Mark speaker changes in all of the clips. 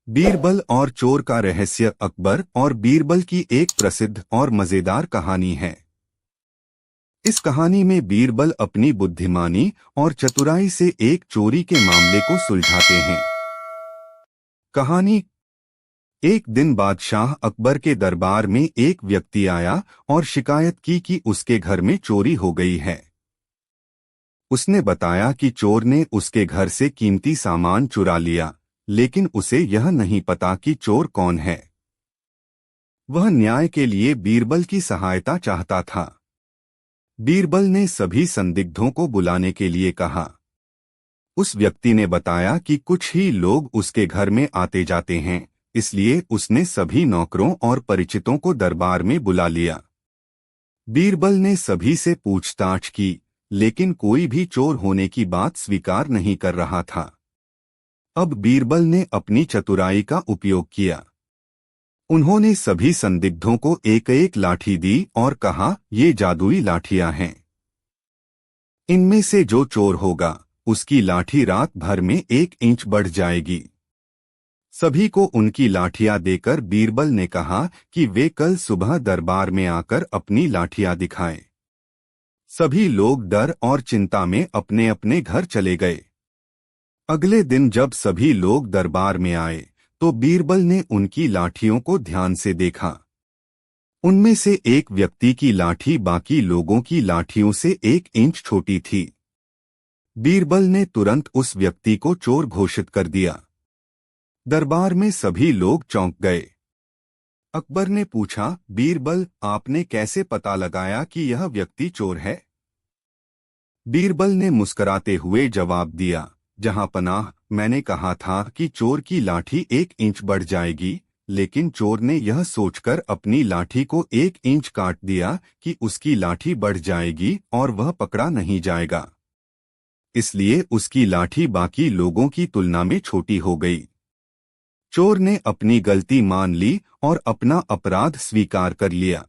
Speaker 1: बीरबल और चोर का रहस्य। अकबर और बीरबल की एक प्रसिद्ध और मजेदार कहानी है। इस कहानी में बीरबल अपनी बुद्धिमानी और चतुराई से एक चोरी के मामले को सुलझाते हैं। कहानी। एक दिन बादशाह अकबर के दरबार में एक व्यक्ति आया और शिकायत की कि उसके घर में चोरी हो गई है। उसने बताया कि चोर ने उसके घर से कीमती सामान चुरा लिया, लेकिन उसे यह नहीं पता कि चोर कौन है। वह न्याय के लिए बीरबल की सहायता चाहता था। बीरबल ने सभी संदिग्धों को बुलाने के लिए कहा। उस व्यक्ति ने बताया कि कुछ ही लोग उसके घर में आते जाते हैं, इसलिए उसने सभी नौकरों और परिचितों को दरबार में बुला लिया। बीरबल ने सभी से पूछताछ की, लेकिन कोई भी चोर होने की बात स्वीकार नहीं कर रहा था। अब बीरबल ने अपनी चतुराई का उपयोग किया। उन्होंने सभी संदिग्धों को एक एक लाठी दी और कहा, ये जादुई लाठियां हैं। इनमें से जो चोर होगा उसकी लाठी रात भर में 1 इंच बढ़ जाएगी। सभी को उनकी लाठियां देकर बीरबल ने कहा कि वे कल सुबह दरबार में आकर अपनी लाठियां दिखाएं। सभी लोग डर और चिंता में अपने अपने घर चले गए। अगले दिन जब सभी लोग दरबार में आए तो बीरबल ने उनकी लाठियों को ध्यान से देखा। उनमें से एक व्यक्ति की लाठी बाकी लोगों की लाठियों से 1 इंच छोटी थी। बीरबल ने तुरंत उस व्यक्ति को चोर घोषित कर दिया। दरबार में सभी लोग चौंक गए। अकबर ने पूछा, बीरबल, आपने कैसे पता लगाया कि यह व्यक्ति चोर है? बीरबल ने मुस्कुराते हुए जवाब दिया, जहां पनाह, मैंने कहा था कि चोर की लाठी 1 इंच बढ़ जाएगी, लेकिन चोर ने यह सोचकर अपनी लाठी को 1 इंच काट दिया कि उसकी लाठी बढ़ जाएगी और वह पकड़ा नहीं जाएगा। इसलिए उसकी लाठी बाकी लोगों की तुलना में छोटी हो गई। चोर ने अपनी गलती मान ली और अपना अपराध स्वीकार कर लिया।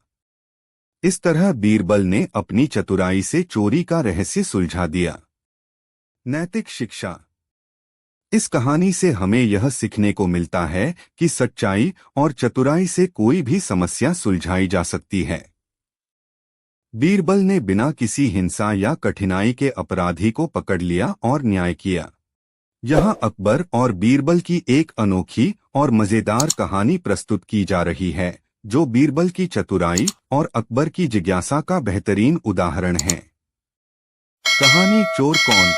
Speaker 1: इस तरह बीरबल ने अपनी चतुराई से चोरी का रहस्य सुलझा दिया। नैतिक शिक्षा। इस कहानी से हमें यह सीखने को मिलता है कि सच्चाई और चतुराई से कोई भी समस्या सुलझाई जा सकती है। बीरबल ने बिना किसी हिंसा या कठिनाई के अपराधी को पकड़ लिया और न्याय किया। यहाँ अकबर और बीरबल की एक अनोखी और मजेदार कहानी प्रस्तुत की जा रही है, जो बीरबल की चतुराई और अकबर की जिज्ञासा का बेहतरीन उदाहरण है। कहानी। चोर कौन?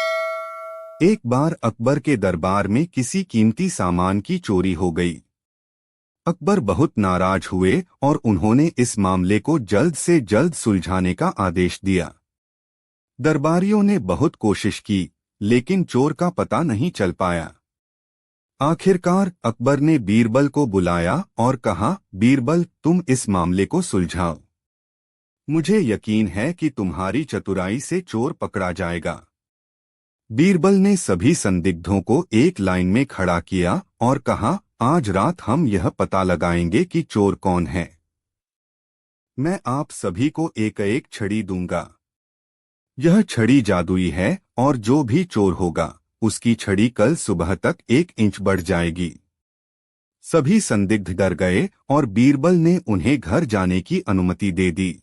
Speaker 1: एक बार अकबर के दरबार में किसी कीमती सामान की चोरी हो गई। अकबर बहुत नाराज हुए और उन्होंने इस मामले को जल्द से जल्द सुलझाने का आदेश दिया। दरबारियों ने बहुत कोशिश की, लेकिन चोर का पता नहीं चल पाया। आखिरकार अकबर ने बीरबल को बुलाया और कहा, बीरबल, तुम इस मामले को सुलझाओ। मुझे यकीन है कि तुम्हारी चतुराई से चोर पकड़ा जाएगा। बीरबल ने सभी संदिग्धों को एक लाइन में खड़ा किया और कहा, आज रात हम यह पता लगाएंगे कि चोर कौन है। मैं आप सभी को एक एक छड़ी दूंगा। यह छड़ी जादुई है और जो भी चोर होगा उसकी छड़ी कल सुबह तक 1 इंच बढ़ जाएगी। सभी संदिग्ध डर गए और बीरबल ने उन्हें घर जाने की अनुमति दे दी।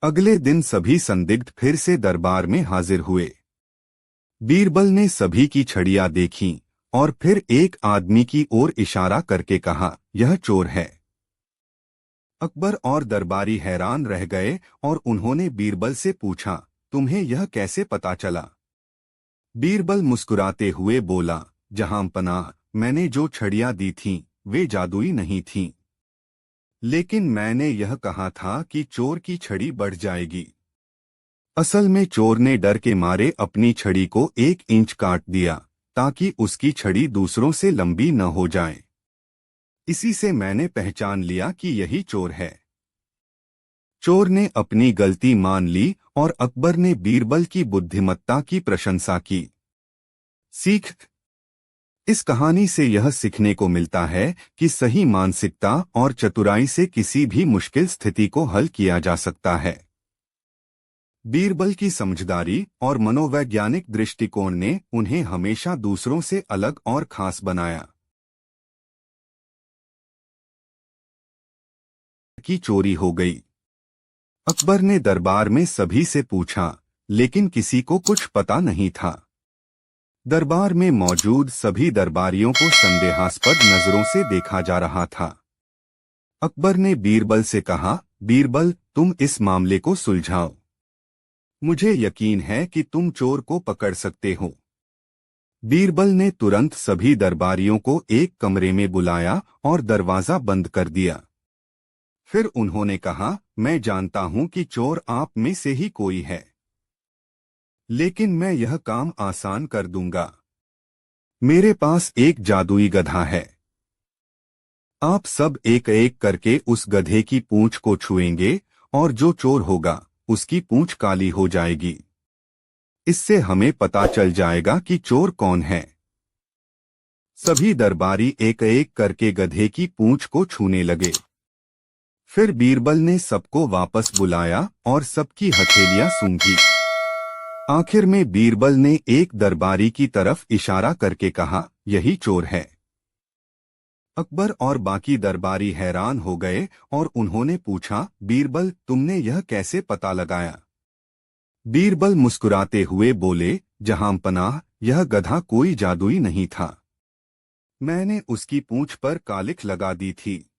Speaker 1: अगले दिन सभी संदिग्ध फिर से दरबार में हाजिर हुए। बीरबल ने सभी की छड़ियां देखीं और फिर एक आदमी की ओर इशारा करके कहा, यह चोर है। अकबर और दरबारी हैरान रह गए और उन्होंने बीरबल से पूछा, तुम्हें यह कैसे पता चला? बीरबल मुस्कुराते हुए बोला, जहां पनाह, मैंने जो छड़ियां दी थीं वे जादुई नहीं थीं, लेकिन मैंने यह कहा था कि चोर की छड़ी बढ़ जाएगी। असल में चोर ने डर के मारे अपनी छड़ी को 1 इंच काट दिया ताकि उसकी छड़ी दूसरों से लंबी न हो जाए। इसी से मैंने पहचान लिया कि यही चोर है। चोर ने अपनी गलती मान ली और अकबर ने बीरबल की बुद्धिमत्ता की प्रशंसा की। सीख। इस कहानी से यह सीखने को मिलता है कि सही मानसिकता और चतुराई से किसी भी मुश्किल स्थिति को हल किया जा सकता है। बीरबल की समझदारी और मनोवैज्ञानिक दृष्टिकोण ने उन्हें हमेशा दूसरों से अलग और खास बनाया। की चोरी हो गई। अकबर ने दरबार में सभी से पूछा, लेकिन किसी को कुछ पता नहीं था। दरबार में मौजूद सभी दरबारियों को संदेहास्पद नजरों से देखा जा रहा था। अकबर ने बीरबल से कहा, बीरबल, तुम इस मामले को सुलझाओ। मुझे यकीन है कि तुम चोर को पकड़ सकते हो। बीरबल ने तुरंत सभी दरबारियों को एक कमरे में बुलाया और दरवाजा बंद कर दिया। फिर उन्होंने कहा, मैं जानता हूं कि चोर आप में से ही कोई है, लेकिन मैं यह काम आसान कर दूंगा। मेरे पास एक जादुई गधा है। आप सब एक एक करके उस गधे की पूंछ को छुएंगे और जो चोर होगा उसकी पूंछ काली हो जाएगी। इससे हमें पता चल जाएगा कि चोर कौन है। सभी दरबारी एक एक करके गधे की पूंछ को छूने लगे। फिर बीरबल ने सबको वापस बुलाया और सबकी हथेलियां सूंघी। आखिर में बीरबल ने एक दरबारी की तरफ इशारा करके कहा, यही चोर है। अकबर और बाकी दरबारी हैरान हो गए और उन्होंने पूछा, बीरबल, तुमने यह कैसे पता लगाया? बीरबल मुस्कुराते हुए बोले, जहांपनाह, यह गधा कोई जादुई नहीं था। मैंने उसकी पूंछ पर कालिख लगा दी थी।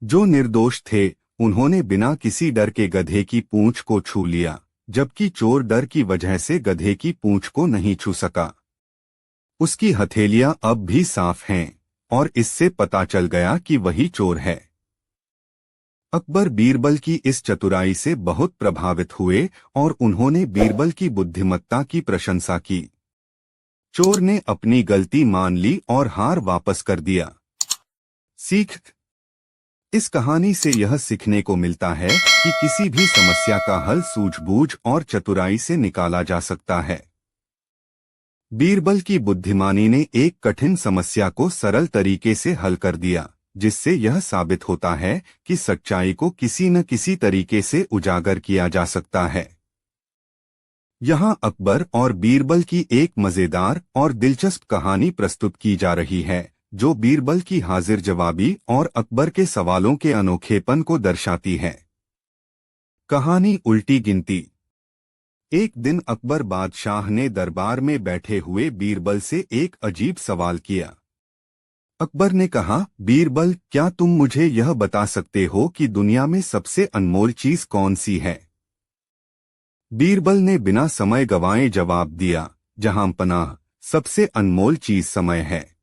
Speaker 1: जो निर्दोष थे उन्होंने बिना किसी डर के गधे की पूंछ को छू लिया, जबकि चोर डर की वजह से गधे की पूंछ को नहीं छू सका। उसकी हथेलियां अब भी साफ हैं और इससे पता चल गया कि वही चोर है। अकबर बीरबल की इस चतुराई से बहुत प्रभावित हुए और उन्होंने बीरबल की बुद्धिमत्ता की प्रशंसा की। चोर ने अपनी गलती मान ली और हार वापस कर दिया। सीख: इस कहानी से यह सीखने को मिलता है कि किसी भी समस्या का हल सूझबूझ और चतुराई से निकाला जा सकता है। बीरबल की बुद्धिमानी ने एक कठिन समस्या को सरल तरीके से हल कर दिया, जिससे यह साबित होता है कि सच्चाई को किसी न किसी तरीके से उजागर किया जा सकता है। यहाँ अकबर और बीरबल की एक मजेदार और दिलचस्प कहानी प्रस्तुत की जा रही है, जो बीरबल की हाजिर जवाबी और अकबर के सवालों के अनोखेपन को दर्शाती है। कहानी उल्टी गिनती। एक दिन अकबर बादशाह ने दरबार में बैठे हुए बीरबल से एक अजीब सवाल किया। अकबर ने कहा, बीरबल, क्या तुम मुझे यह बता सकते हो कि दुनिया में सबसे अनमोल चीज कौन सी है? बीरबल ने बिना समय गंवाए जवाब दिया, जहांपनाह, सबसे अनमोल चीज समय है।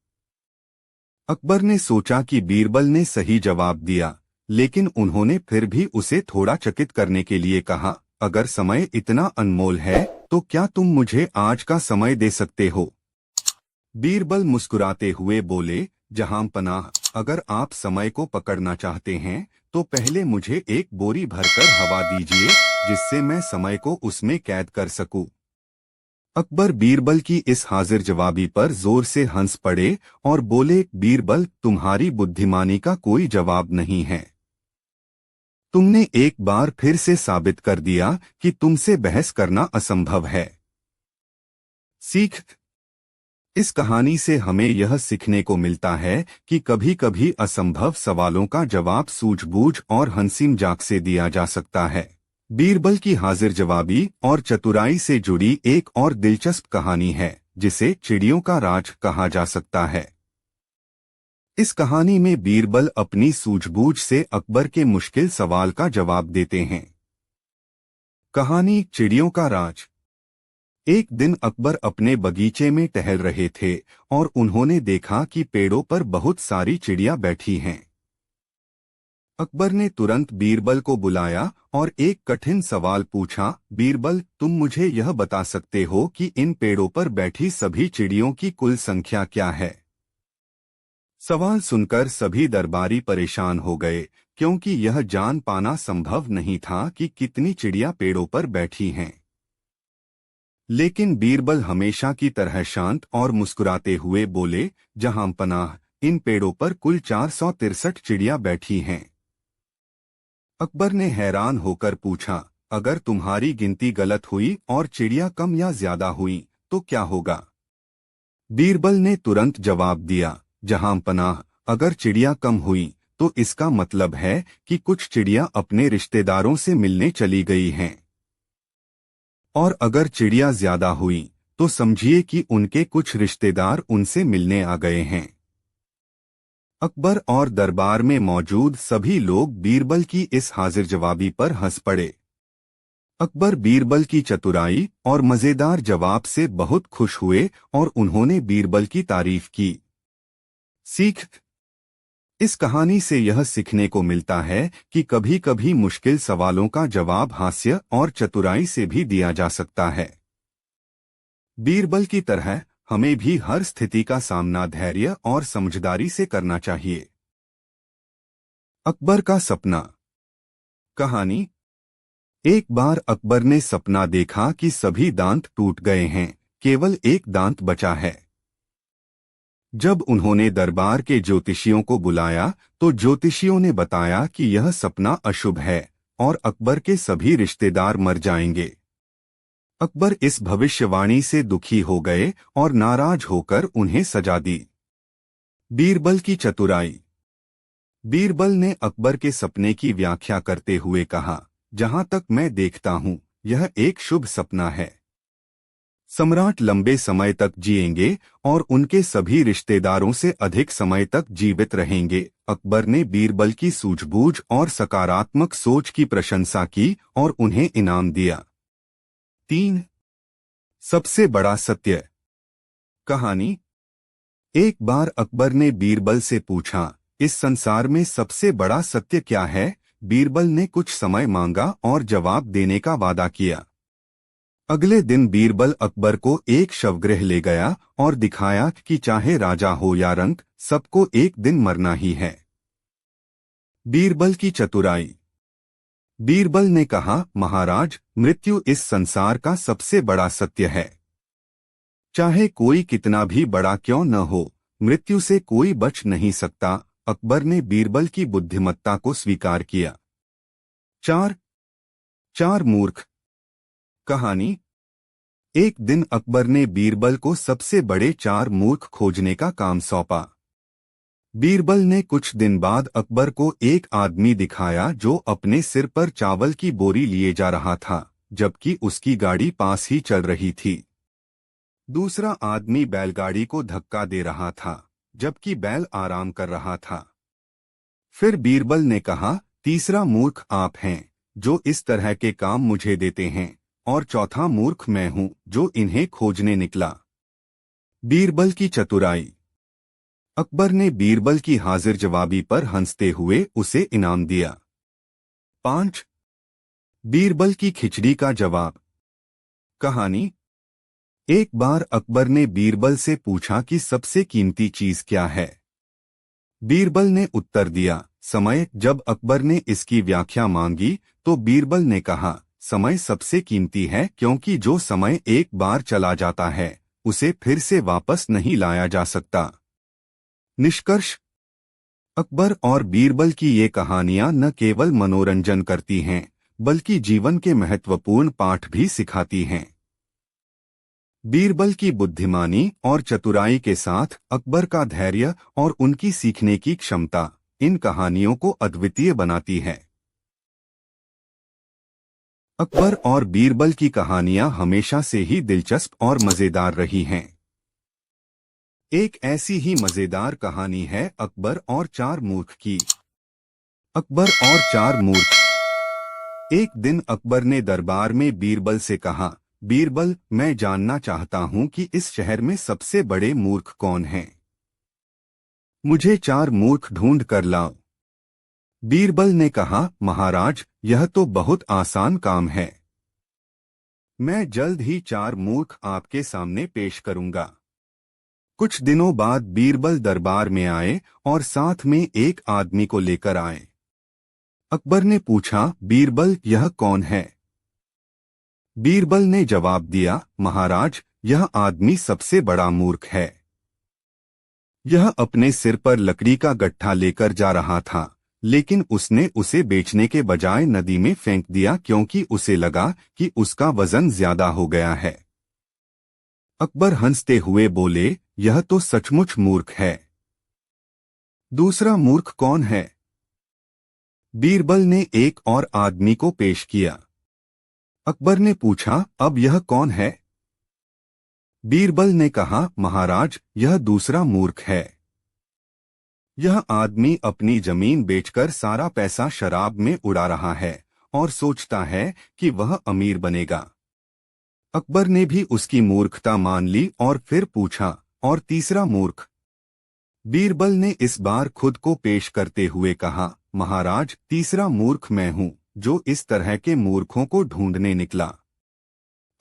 Speaker 1: अकबर ने सोचा कि बीरबल ने सही जवाब दिया, लेकिन उन्होंने फिर भी उसे थोड़ा चकित करने के लिए कहा, अगर समय इतना अनमोल है तो क्या तुम मुझे आज का समय दे सकते हो? बीरबल मुस्कुराते हुए बोले, जहांपनाह, अगर आप समय को पकड़ना चाहते हैं तो पहले मुझे एक बोरी भरकर हवा दीजिए, जिससे मैं समय को उसमें कैद कर सकूं। अकबर बीरबल की इस हाजिर जवाबी पर जोर से हंस पड़े और बोले, बीरबल, तुम्हारी बुद्धिमानी का कोई जवाब नहीं है। तुमने एक बार फिर से साबित कर दिया कि तुमसे बहस करना असंभव है। सीख: इस कहानी से हमें यह सीखने को मिलता है कि कभी-कभी असंभव सवालों का जवाब सूझबूझ और हंसी मजाक से दिया जा सकता है। बीरबल की हाजिर जवाबी और चतुराई से जुड़ी एक और दिलचस्प कहानी है, जिसे चिड़ियों का राज कहा जा सकता है। इस कहानी में बीरबल अपनी सूझबूझ से अकबर के मुश्किल सवाल का जवाब देते हैं। कहानी चिड़ियों का राज। एक दिन अकबर अपने बगीचे में टहल रहे थे और उन्होंने देखा कि पेड़ों पर बहुत सारी चिड़ियां बैठी हैं। अकबर ने तुरंत बीरबल को बुलाया और एक कठिन सवाल पूछा, बीरबल, तुम मुझे यह बता सकते हो कि इन पेड़ों पर बैठी सभी चिड़ियों की कुल संख्या क्या है? सवाल सुनकर सभी दरबारी परेशान हो गए, क्योंकि यह जान पाना संभव नहीं था कि कितनी चिड़ियां पेड़ों पर बैठी हैं। लेकिन बीरबल हमेशा की तरह शांत और मुस्कुराते हुए बोले, जहांपनाह, इन पेड़ों पर कुल 463 चिड़ियां बैठी हैं। अकबर ने हैरान होकर पूछा, अगर तुम्हारी गिनती गलत हुई और चिड़ियां कम या ज्यादा हुई तो क्या होगा? बीरबल ने तुरंत जवाब दिया, जहांपनाह, अगर चिड़ियां कम हुई तो इसका मतलब है कि कुछ चिड़िया अपने रिश्तेदारों से मिलने चली गई हैं। और अगर चिड़िया ज्यादा हुई तो समझिए कि उनके कुछ रिश्तेदार उनसे मिलने आ गए हैं। अकबर और दरबार में मौजूद सभी लोग बीरबल की इस हाजिर जवाबी पर हंस पड़े। अकबर बीरबल की चतुराई और मजेदार जवाब से बहुत खुश हुए और उन्होंने बीरबल की तारीफ की। सीख: इस कहानी से यह सीखने को मिलता है कि कभी कभी मुश्किल सवालों का जवाब हास्य और चतुराई से भी दिया जा सकता है। बीरबल की तरह हमें भी हर स्थिति का सामना धैर्य और समझदारी से करना चाहिए। अकबर का सपना। कहानी। एक बार अकबर ने सपना देखा कि सभी दांत टूट गए हैं, केवल एक दांत बचा है। जब उन्होंने दरबार के ज्योतिषियों को बुलाया तो ज्योतिषियों ने बताया कि यह सपना अशुभ है और अकबर के सभी रिश्तेदार मर जाएंगे। अकबर इस भविष्यवाणी से दुखी हो गए और नाराज होकर उन्हें सजा दी। बीरबल की चतुराई। बीरबल ने अकबर के सपने की व्याख्या करते हुए कहा, जहां तक मैं देखता हूं, यह एक शुभ सपना है। सम्राट लंबे समय तक जिएंगे और उनके सभी रिश्तेदारों से अधिक समय तक जीवित रहेंगे। अकबर ने बीरबल की सूझबूझ और सकारात्मक सोच की प्रशंसा की और उन्हें इनाम दिया। 3. सबसे बड़ा सत्य। कहानी। एक बार अकबर ने बीरबल से पूछा, इस संसार में सबसे बड़ा सत्य क्या है? बीरबल ने कुछ समय मांगा और जवाब देने का वादा किया। अगले दिन बीरबल अकबर को एक शवगृह ले गया और दिखाया कि चाहे राजा हो या रंक, सबको एक दिन मरना ही है। बीरबल की चतुराई। बीरबल ने कहा, महाराज, मृत्यु इस संसार का सबसे बड़ा सत्य है। चाहे कोई कितना भी बड़ा क्यों न हो, मृत्यु से कोई बच नहीं सकता। अकबर ने बीरबल की बुद्धिमत्ता को स्वीकार किया। 4 मूर्ख। कहानी। एक दिन अकबर ने बीरबल को सबसे बड़े 4 मूर्ख खोजने का काम सौंपा। बीरबल ने कुछ दिन बाद अकबर को एक आदमी दिखाया जो अपने सिर पर चावल की बोरी लिए जा रहा था, जबकि उसकी गाड़ी पास ही चल रही थी। दूसरा आदमी बैलगाड़ी को धक्का दे रहा था, जबकि बैल आराम कर रहा था। फिर बीरबल ने कहा, तीसरा मूर्ख आप हैं, जो इस तरह के काम मुझे देते हैं, और चौथा मूर्ख मैं हूं, जो इन्हें खोजने निकला। बीरबल की चतुराई। अकबर ने बीरबल की हाजिर जवाबी पर हंसते हुए उसे इनाम दिया। 5. बीरबल की खिचड़ी का जवाब। कहानी। एक बार अकबर ने बीरबल से पूछा कि सबसे कीमती चीज क्या है। बीरबल ने उत्तर दिया, समय। जब अकबर ने इसकी व्याख्या मांगी तो बीरबल ने कहा, समय सबसे कीमती है, क्योंकि जो समय एक बार चला जाता है उसे फिर से वापस नहीं लाया जा सकता। निष्कर्ष। अकबर और बीरबल की ये कहानियां न केवल मनोरंजन करती हैं, बल्कि जीवन के महत्वपूर्ण पाठ भी सिखाती हैं। बीरबल की बुद्धिमानी और चतुराई के साथ अकबर का धैर्य और उनकी सीखने की क्षमता इन कहानियों को अद्वितीय बनाती है। अकबर और बीरबल की कहानियां हमेशा से ही दिलचस्प और मजेदार रही हैं। एक ऐसी ही मजेदार कहानी है अकबर और 4 मूर्ख की। अकबर और 4 मूर्ख। एक दिन अकबर ने दरबार में बीरबल से कहा, बीरबल, मैं जानना चाहता हूं कि इस शहर में सबसे बड़े मूर्ख कौन हैं। मुझे 4 मूर्ख ढूंढ कर लाओ। बीरबल ने कहा, महाराज, यह तो बहुत आसान काम है। मैं जल्द ही 4 मूर्ख आपके सामने पेश करूंगा। कुछ दिनों बाद बीरबल दरबार में आए और साथ में एक आदमी को लेकर आए। अकबर ने पूछा, बीरबल, यह कौन है? बीरबल ने जवाब दिया, महाराज, यह आदमी सबसे बड़ा मूर्ख है। यह अपने सिर पर लकड़ी का गट्ठा लेकर जा रहा था, लेकिन उसने उसे बेचने के बजाय नदी में फेंक दिया क्योंकि उसे लगा कि उसका वजन ज्यादा हो गया है। अकबर हंसते हुए बोले, यह तो सचमुच मूर्ख है। दूसरा मूर्ख कौन है? बीरबल ने एक और आदमी को पेश किया। अकबर ने पूछा, अब यह कौन है? बीरबल ने कहा, महाराज, यह दूसरा मूर्ख है। यह आदमी अपनी जमीन बेचकर सारा पैसा शराब में उड़ा रहा है और सोचता है कि वह अमीर बनेगा। अकबर ने भी उसकी मूर्खता मान ली और फिर पूछा, और तीसरा मूर्ख? बीरबल ने इस बार खुद को पेश करते हुए कहा, महाराज, तीसरा मूर्ख मैं हूँ जो इस तरह के मूर्खों को ढूंढने निकला।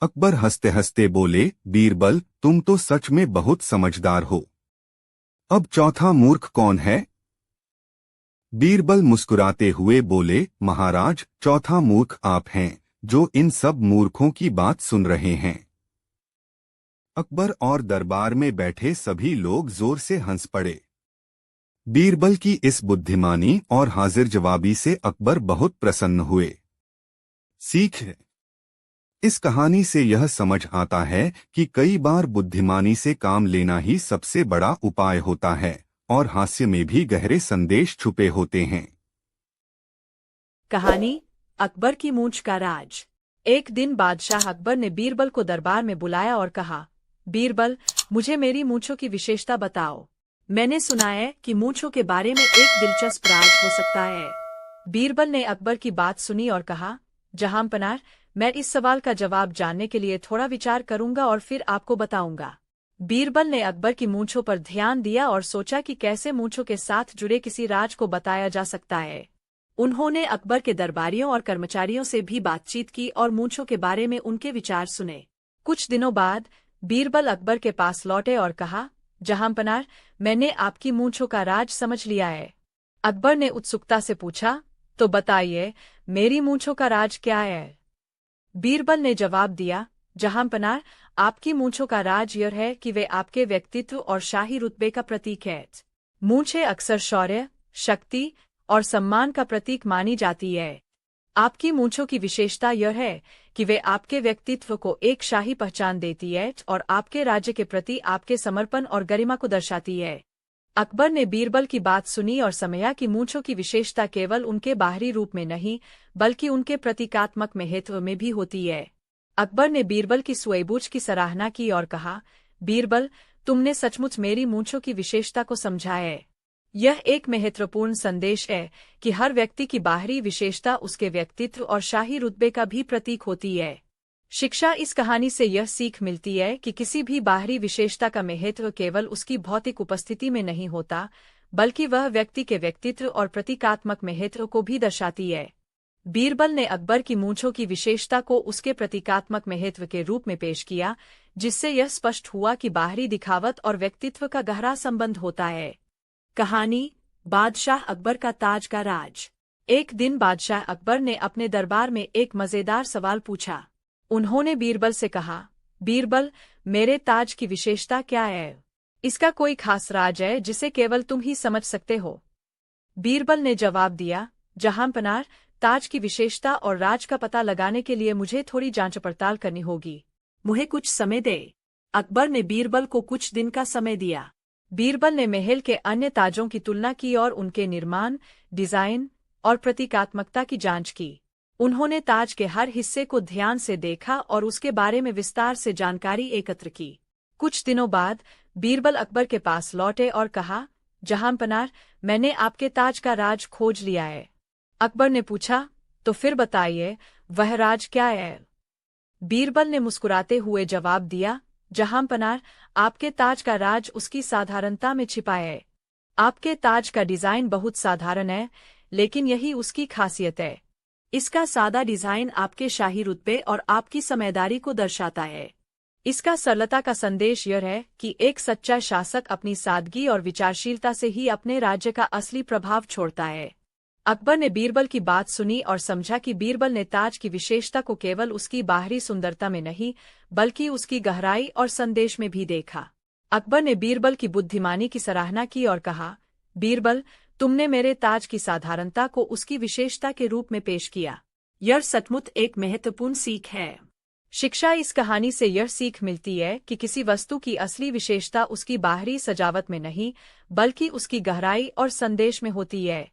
Speaker 1: अकबर हंसते हंसते बोले, बीरबल, तुम तो सच में बहुत समझदार हो। अब चौथा मूर्ख कौन है? बीरबल मुस्कुराते हुए बोले, महाराज, चौथा मूर्ख आप हैं जो इन सब मूर्खों की बात सुन रहे हैं। अकबर और दरबार में बैठे सभी लोग जोर से हंस पड़े। बीरबल की इस बुद्धिमानी और हाजिर जवाबी से अकबर बहुत प्रसन्न हुए। सीख है, इस कहानी से यह समझ आता है कि कई बार बुद्धिमानी से काम लेना ही सबसे बड़ा उपाय होता है और हास्य में भी गहरे संदेश छुपे होते हैं।
Speaker 2: कहानी अकबर की मूंछ का राज। एक दिन बादशाह अकबर ने बीरबल को दरबार में बुलाया और कहा, बीरबल, मुझे मेरी मूंछों की विशेषता बताओ। मैंने सुना है कि मूंछों के बारे में एक दिलचस्प राज हो सकता है। बीरबल ने अकबर की बात सुनी और कहा, जहांपनाह, मैं इस सवाल का जवाब जानने के लिए थोड़ा विचार करूंगा और फिर आपको बताऊंगा। बीरबल ने अकबर की मूंछों पर ध्यान दिया और सोचा कि कैसे मूंछों के साथ जुड़े किसी राज को बताया जा सकता है। उन्होंने अकबर के दरबारियों और कर्मचारियों से भी बातचीत की और मूंछों के बारे में उनके विचार सुने। कुछ दिनों बाद बीरबल अकबर के पास लौटे और कहा, जहांपनाह, मैंने आपकी मूंछों का राज समझ लिया है। अकबर ने उत्सुकता से पूछा, तो बताइए, मेरी मूंछों का राज क्या है? बीरबल ने जवाब दिया, जहांपनाह, आपकी मूंछों का राज यह है कि वे आपके व्यक्तित्व और शाही रुतबे का प्रतीक है। मूंछें अक्सर शौर्य, शक्ति और सम्मान का प्रतीक मानी जाती है। आपकी मूंछों की विशेषता यह है कि वे आपके व्यक्तित्व को एक शाही पहचान देती है और आपके राज्य के प्रति आपके समर्पण और गरिमा को दर्शाती है। अकबर ने बीरबल की बात सुनी और समझा कि मूंछों की विशेषता केवल उनके बाहरी रूप में नहीं बल्कि उनके प्रतीकात्मक महत्व में भी होती है। अकबर ने बीरबल की सूझबूझ की सराहना की और कहा, बीरबल, तुमने सचमुच मेरी मूंछों की विशेषता को समझा है। यह एक महत्वपूर्ण संदेश है कि हर व्यक्ति की बाहरी विशेषता उसके व्यक्तित्व और शाही रुतबे का भी प्रतीक होती है। शिक्षा इस कहानी से यह सीख मिलती है कि किसी भी बाहरी विशेषता का महत्व केवल उसकी भौतिक उपस्थिति में नहीं होता, बल्कि वह व्यक्ति के व्यक्तित्व और प्रतीकात्मक महत्व को भी दर्शाती है। बीरबल ने अकबर की मूंछों की विशेषता को उसके प्रतीकात्मक महत्व के रूप में पेश किया, जिससे यह स्पष्ट हुआ कि बाहरी दिखावट और व्यक्तित्व का गहरा संबंध होता है। कहानी बादशाह अकबर का ताज का राज। एक दिन बादशाह अकबर ने अपने दरबार में एक मजेदार सवाल पूछा। उन्होंने बीरबल से कहा, बीरबल, मेरे ताज की विशेषता क्या है? इसका कोई खास राज है जिसे केवल तुम ही समझ सकते हो? बीरबल ने जवाब दिया, जहांपनाह, ताज की विशेषता और राज का पता लगाने के लिए मुझे थोड़ी जांच पड़ताल करनी होगी। मुझे कुछ समय दे। अकबर ने बीरबल को कुछ दिन का समय दिया। बीरबल ने महल के अन्य ताजों की तुलना की और उनके निर्माण, डिजाइन और प्रतीकात्मकता की जांच की। उन्होंने ताज के हर हिस्से को ध्यान से देखा और उसके बारे में विस्तार से जानकारी एकत्र की। कुछ दिनों बाद बीरबल अकबर के पास लौटे और कहा, जहांपनाह, मैंने आपके ताज का राज खोज लिया है। अकबर ने पूछा, तो फिर बताइए, वह राज क्या है? बीरबल ने मुस्कुराते हुए जवाब दिया, जहांपनाह, आपके ताज का राज उसकी साधारणता में छिपा है। आपके ताज का डिजाइन बहुत साधारण है, लेकिन यही उसकी खासियत है। इसका सादा डिजाइन आपके शाही रुतबे और आपकी समझदारी को दर्शाता है। इसका सरलता का संदेश यह है कि एक सच्चा शासक अपनी सादगी और विचारशीलता से ही अपने राज्य का असली प्रभाव छोड़ता है। अकबर ने बीरबल की बात सुनी और समझा कि बीरबल ने ताज की विशेषता को केवल उसकी बाहरी सुंदरता में नहीं बल्कि उसकी गहराई और संदेश में भी देखा। अकबर ने बीरबल की बुद्धिमानी की सराहना की और कहा, बीरबल, तुमने मेरे ताज की साधारणता को उसकी विशेषता के रूप में पेश किया। यह सचमुच एक महत्वपूर्ण सीख है। शिक्षा इस कहानी से यह सीख मिलती है कि किसी वस्तु की असली विशेषता उसकी बाहरी सजावट में नहीं बल्कि उसकी गहराई और संदेश में होती है।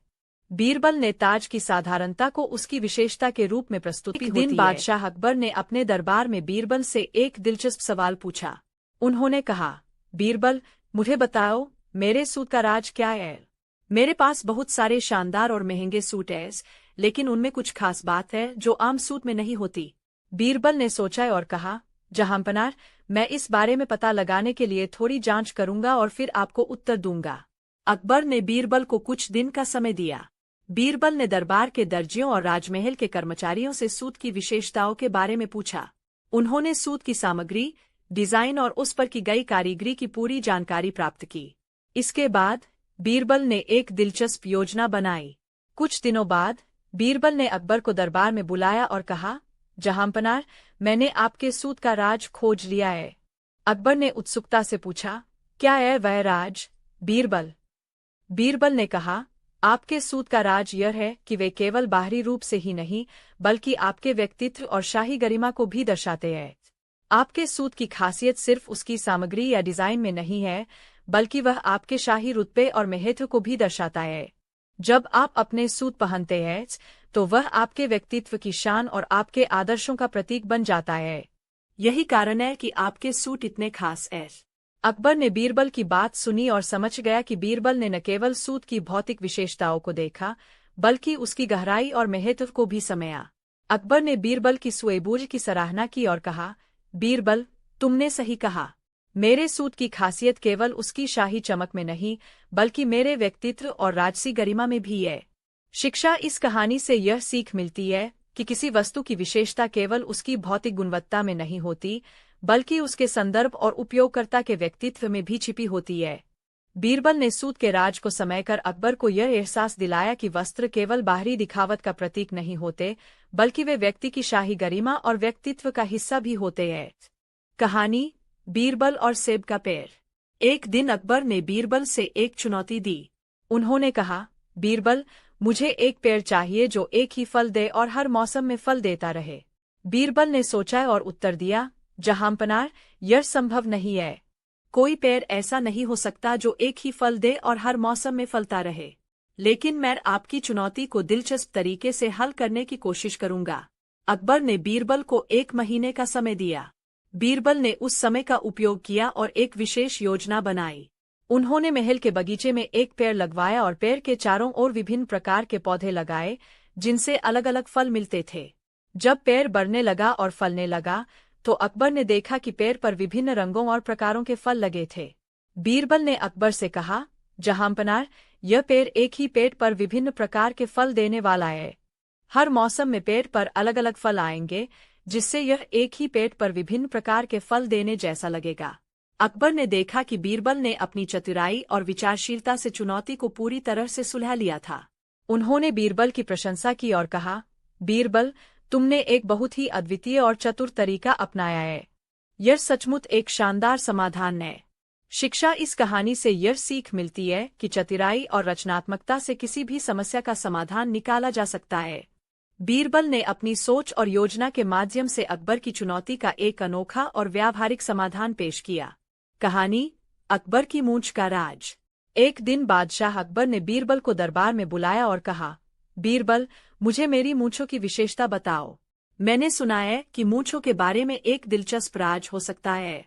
Speaker 2: बीरबल ने ताज की साधारणता को उसकी विशेषता के रूप में प्रस्तुत किया। एक दिन बादशाह अकबर ने अपने दरबार में बीरबल से एक दिलचस्प सवाल पूछा। उन्होंने कहा, बीरबल, मुझे बताओ, मेरे सूट का राज क्या है? मेरे पास बहुत सारे शानदार और महंगे सूट हैं, लेकिन उनमें कुछ खास बात है जो आम सूट में नहीं होती। बीरबल ने सोचा और कहा, जहांपनाह, मैं इस बारे में पता लगाने के लिए थोड़ी जांच करूंगा और फिर आपको उत्तर दूंगा। अकबर ने बीरबल को कुछ दिन का समय दिया। बीरबल ने दरबार के दर्जियों और राजमहल के कर्मचारियों से सूट की विशेषताओं के बारे में पूछा। उन्होंने सूट की सामग्री, डिजाइन और उस पर की गई कारीगरी की पूरी जानकारी प्राप्त की। इसके बाद बीरबल ने एक दिलचस्प योजना बनाई। कुछ दिनों बाद बीरबल ने अकबर को दरबार में बुलाया और कहा, जहांपनाह, मैंने आपके सूट का राज खोज लिया है। अकबर ने उत्सुकता से पूछा, क्या है वह राज, बीरबल? बीरबल ने कहा, आपके सूट का राज यह है कि वे केवल बाहरी रूप से ही नहीं बल्कि आपके व्यक्तित्व और शाही गरिमा को भी दर्शाते हैं। आपके सूट की खासियत सिर्फ उसकी सामग्री या डिजाइन में नहीं है, बल्कि वह आपके शाही रुतबे और महत्व को भी दर्शाता है। जब आप अपने सूट पहनते हैं तो वह आपके व्यक्तित्व की शान और आपके आदर्शों का प्रतीक बन जाता है। यही कारण है कि आपके सूट इतने खास हैं। अकबर ने बीरबल की बात सुनी और समझ गया कि बीरबल ने न केवल सूट की भौतिक विशेषताओं को देखा, बल्कि उसकी गहराई और महत्व को भी समझा। अकबर ने बीरबल की सूझबूझ की सराहना की और कहा, बीरबल, तुमने सही कहा। मेरे सूट की खासियत केवल उसकी शाही चमक में नहीं, बल्कि मेरे व्यक्तित्व और राजसी गरिमा में भी है। शिक्षा इस कहानी से यह सीख मिलती है कि किसी वस्तु की विशेषता केवल उसकी भौतिक गुणवत्ता में नहीं होती, बल्कि उसके संदर्भ और उपयोगकर्ता के व्यक्तित्व में भी छिपी होती है। बीरबल ने सूट के राज को समझकर अकबर को यह एहसास दिलाया कि वस्त्र केवल बाहरी दिखावट का प्रतीक नहीं होते, बल्कि वे व्यक्ति की शाही गरिमा और व्यक्तित्व का हिस्सा भी होते हैं। कहानी, बीरबल और सेब का पेड़। एक दिन अकबर ने बीरबल से एक चुनौती दी। उन्होंने कहा, बीरबल, मुझे एक पेड़ चाहिए जो एक ही फल दे और हर मौसम में फल देता रहे। बीरबल ने सोचा और उत्तर दिया, जहांपनाह, यह संभव नहीं है। कोई पेड़ ऐसा नहीं हो सकता जो एक ही फल दे और हर मौसम में फलता रहे। लेकिन मैं आपकी चुनौती को दिलचस्प तरीके से हल करने की कोशिश करूंगा। अकबर ने बीरबल को 1 महीने का समय दिया। बीरबल ने उस समय का उपयोग किया और एक विशेष योजना बनाई। उन्होंने महल के बगीचे में एक पेड़ लगवाया और पेड़ के चारों ओर विभिन्न प्रकार के पौधे लगाए, जिनसे अलग अलग फल मिलते थे। जब पेड़ बढ़ने लगा और फलने लगा, तो अकबर ने देखा कि पेड़ पर विभिन्न रंगों और प्रकारों के फल लगे थे। बीरबल ने अकबर से कहा, जहांपनाह, यह पेड़ एक ही पेड़ पर विभिन्न प्रकार के फल देने वाला है। हर मौसम में पेड़ पर अलग अलग फल आएंगे, जिससे यह एक ही पेड़ पर विभिन्न प्रकार के फल देने जैसा लगेगा। अकबर ने देखा कि बीरबल ने अपनी चतुराई और विचारशीलता से चुनौती को पूरी तरह से सुलझा लिया था। उन्होंने बीरबल की प्रशंसा की और कहा, बीरबल, तुमने एक बहुत ही अद्वितीय और चतुर तरीका अपनाया है। यह सचमुच एक शानदार समाधान है। शिक्षा इस कहानी से यह सीख मिलती है कि चतुराई और रचनात्मकता से किसी भी समस्या का समाधान निकाला जा सकता है। बीरबल ने अपनी सोच और योजना के माध्यम से अकबर की चुनौती का एक अनोखा और व्यावहारिक समाधान पेश किया। कहानी, अकबर की मूंछ का राज। एक दिन बादशाह अकबर ने बीरबल को दरबार में बुलाया और कहा, बीरबल, मुझे मेरी मूंछों की विशेषता बताओ। मैंने सुना है कि मूंछों के बारे में एक दिलचस्प राज हो सकता है।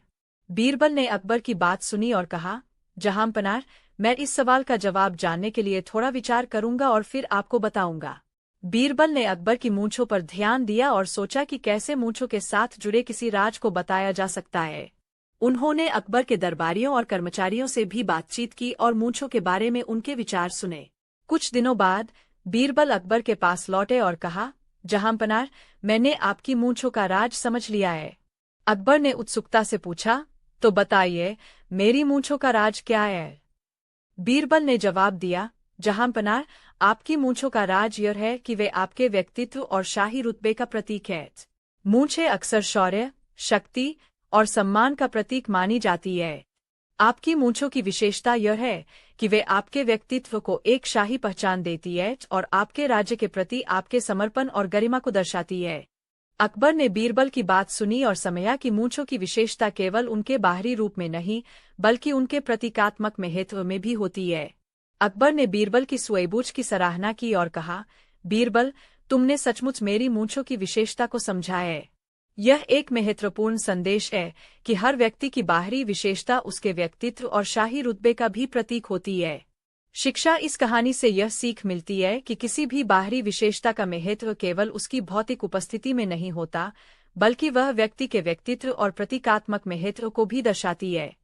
Speaker 2: बीरबल ने अकबर की बात सुनी और कहा, जहांपनाह, मैं इस सवाल का जवाब जानने के लिए थोड़ा विचार करूंगा और फिर आपको बताऊंगा। बीरबल ने अकबर की मूंछों पर ध्यान दिया और सोचा कि कैसे मूंछों के साथ जुड़े किसी राज को बताया जा सकता है। उन्होंने अकबर के दरबारियों और कर्मचारियों से भी बातचीत की और मूंछों के बारे में उनके विचार सुने। कुछ दिनों बाद बीरबल अकबर के पास लौटे और कहा, जहांपनाह, मैंने आपकी मूंछों का राज समझ लिया है। अकबर ने उत्सुकता से पूछा, तो बताइए, मेरी मूंछों का राज क्या है? बीरबल ने जवाब दिया, जहांपनाह, आपकी मूंछों का राज यह है कि वे आपके व्यक्तित्व और शाही रुतबे का प्रतीक है। मूंछें अक्सर शौर्य, शक्ति और सम्मान का प्रतीक मानी जाती है। आपकी मूंछों की विशेषता यह है कि वे आपके व्यक्तित्व को एक शाही पहचान देती है और आपके राज्य के प्रति आपके समर्पण और गरिमा को दर्शाती है। अकबर ने बीरबल की बात सुनी और समझा कि मूंछों की विशेषता केवल उनके बाहरी रूप में नहीं, बल्कि उनके प्रतीकात्मक महत्व में भी होती है। अकबर ने बीरबल की सूझबूझ की सराहना की और कहा, बीरबल, तुमने सचमुच मेरी मूंछों की विशेषता को समझा है। यह एक महत्वपूर्ण संदेश है कि हर व्यक्ति की बाहरी विशेषता उसके व्यक्तित्व और शाही रुतबे का भी प्रतीक होती है। शिक्षा इस कहानी से यह सीख मिलती है कि किसी भी बाहरी विशेषता का महत्व केवल उसकी भौतिक उपस्थिति में नहीं होता, बल्कि वह व्यक्ति के व्यक्तित्व और प्रतीकात्मक महत्व को भी दर्शाती है।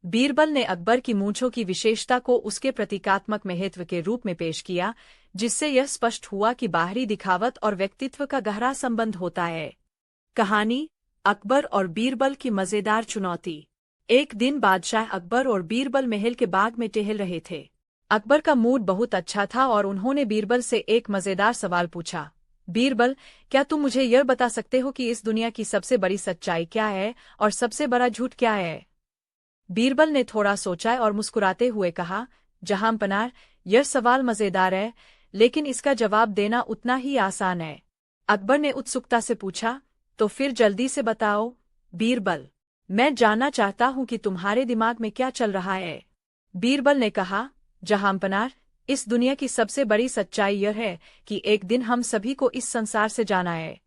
Speaker 2: बीरबल ने अकबर की मूंछों की विशेषता को उसके प्रतीकात्मक महत्व के रूप में पेश किया, जिससे यह स्पष्ट हुआ कि बाहरी दिखावट और व्यक्तित्व का गहरा संबंध होता है। कहानी अकबर और बीरबल की मजेदार चुनौती। एक दिन बादशाह अकबर और बीरबल महल के बाग में टहल रहे थे। अकबर का मूड बहुत अच्छा था और उन्होंने बीरबल से एक मजेदार सवाल पूछा, बीरबल, क्या तुम मुझे यह बता सकते हो कि इस दुनिया की सबसे बड़ी सच्चाई क्या है और सबसे बड़ा झूठ क्या है? बीरबल ने थोड़ा सोचा और मुस्कुराते हुए कहा, जहांपनाह, यह सवाल मजेदार है, लेकिन इसका जवाब देना उतना ही आसान है। अकबर ने उत्सुकता से पूछा, तो फिर जल्दी से बताओ बीरबल, मैं जानना चाहता हूं कि तुम्हारे दिमाग में क्या चल रहा है। बीरबल ने कहा, जहांपनाह, इस दुनिया की सबसे बड़ी सच्चाई यह है कि एक दिन हम सभी को इस संसार से जाना है,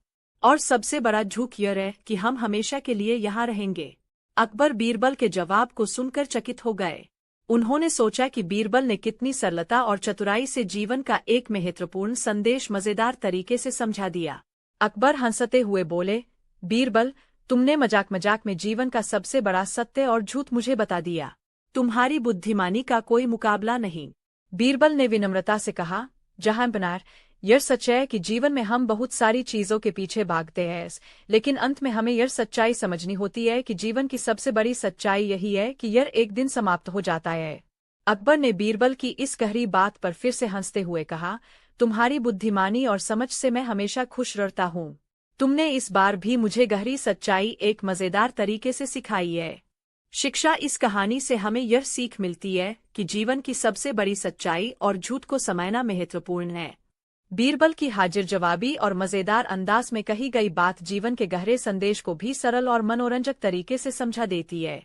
Speaker 2: और सबसे बड़ा झूठ यह है कि हम हमेशा के लिए यहाँ रहेंगे। अकबर बीरबल के जवाब को सुनकर चकित हो गए। उन्होंने सोचा कि बीरबल ने कितनी सरलता और चतुराई से जीवन का एक महत्वपूर्ण संदेश मजेदार तरीके से समझा दिया। अकबर हंसते हुए बोले, बीरबल, तुमने मजाक मजाक में जीवन का सबसे बड़ा सत्य और झूठ मुझे बता दिया। तुम्हारी बुद्धिमानी का कोई मुकाबला नहीं। बीरबल ने विनम्रता से कहा, जहांपनाह, यह सच है कि जीवन में हम बहुत सारी चीजों के पीछे भागते हैं, लेकिन अंत में हमें यह सच्चाई समझनी होती है कि जीवन की सबसे बड़ी सच्चाई यही है कि यह एक दिन समाप्त हो जाता है। अकबर ने बीरबल की इस गहरी बात पर फिर से हंसते हुए कहा, तुम्हारी बुद्धिमानी और समझ से मैं हमेशा खुश रहता हूँ। तुमने इस बार भी मुझे गहरी सच्चाई एक मजेदार तरीके से सिखाई है। शिक्षा इस कहानी से हमें यह सीख मिलती है कि जीवन की सबसे बड़ी सच्चाई और झूठ को समझना महत्वपूर्ण है। बीरबल की हाजिर जवाबी और मजेदार अंदाज में कही गई बात जीवन के गहरे संदेश को भी सरल और मनोरंजक तरीके से समझा देती है।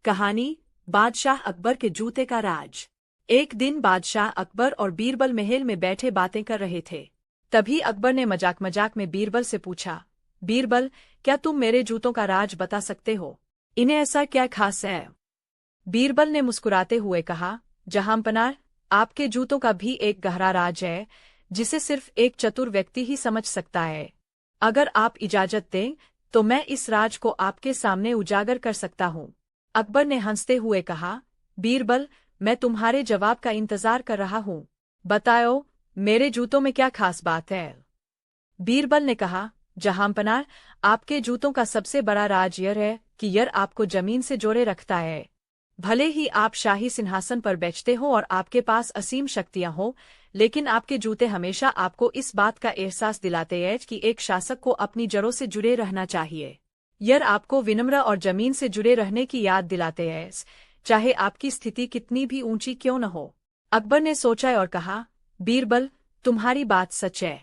Speaker 2: कहानी बादशाह अकबर के जूते का राज। एक दिन बादशाह अकबर और बीरबल महल में बैठे बातें कर रहे थे। तभी अकबर ने मजाक मजाक में बीरबल से पूछा, बीरबल, क्या तुम मेरे जूतों का राज बता सकते हो? इन्हें ऐसा क्या खास है? बीरबल ने मुस्कुराते हुए कहा, जहांपनाह, आपके जूतों का भी एक गहरा राज है, जिसे सिर्फ एक चतुर व्यक्ति ही समझ सकता है। अगर आप इजाजत दें तो मैं इस राज को आपके सामने उजागर कर सकता हूँ। अकबर ने हंसते हुए कहा, बीरबल, मैं तुम्हारे जवाब का इंतजार कर रहा हूँ। बताओ, मेरे जूतों में क्या खास बात है? बीरबल ने कहा, जहांपनाह, आपके जूतों का सबसे बड़ा राज यह है कि यह आपको जमीन से जोड़े रखता है। भले ही आप शाही सिंहासन पर बैठते हो और आपके पास असीम शक्तियां हो, लेकिन आपके जूते हमेशा आपको इस बात का एहसास दिलाते हैं कि एक शासक को अपनी जड़ों से जुड़े रहना चाहिए। यह आपको विनम्र और जमीन से जुड़े रहने की याद दिलाते हैं, चाहे आपकी स्थिति कितनी भी ऊंची क्यों न हो। अकबर ने सोचा और कहा, बीरबल, तुम्हारी बात सच है।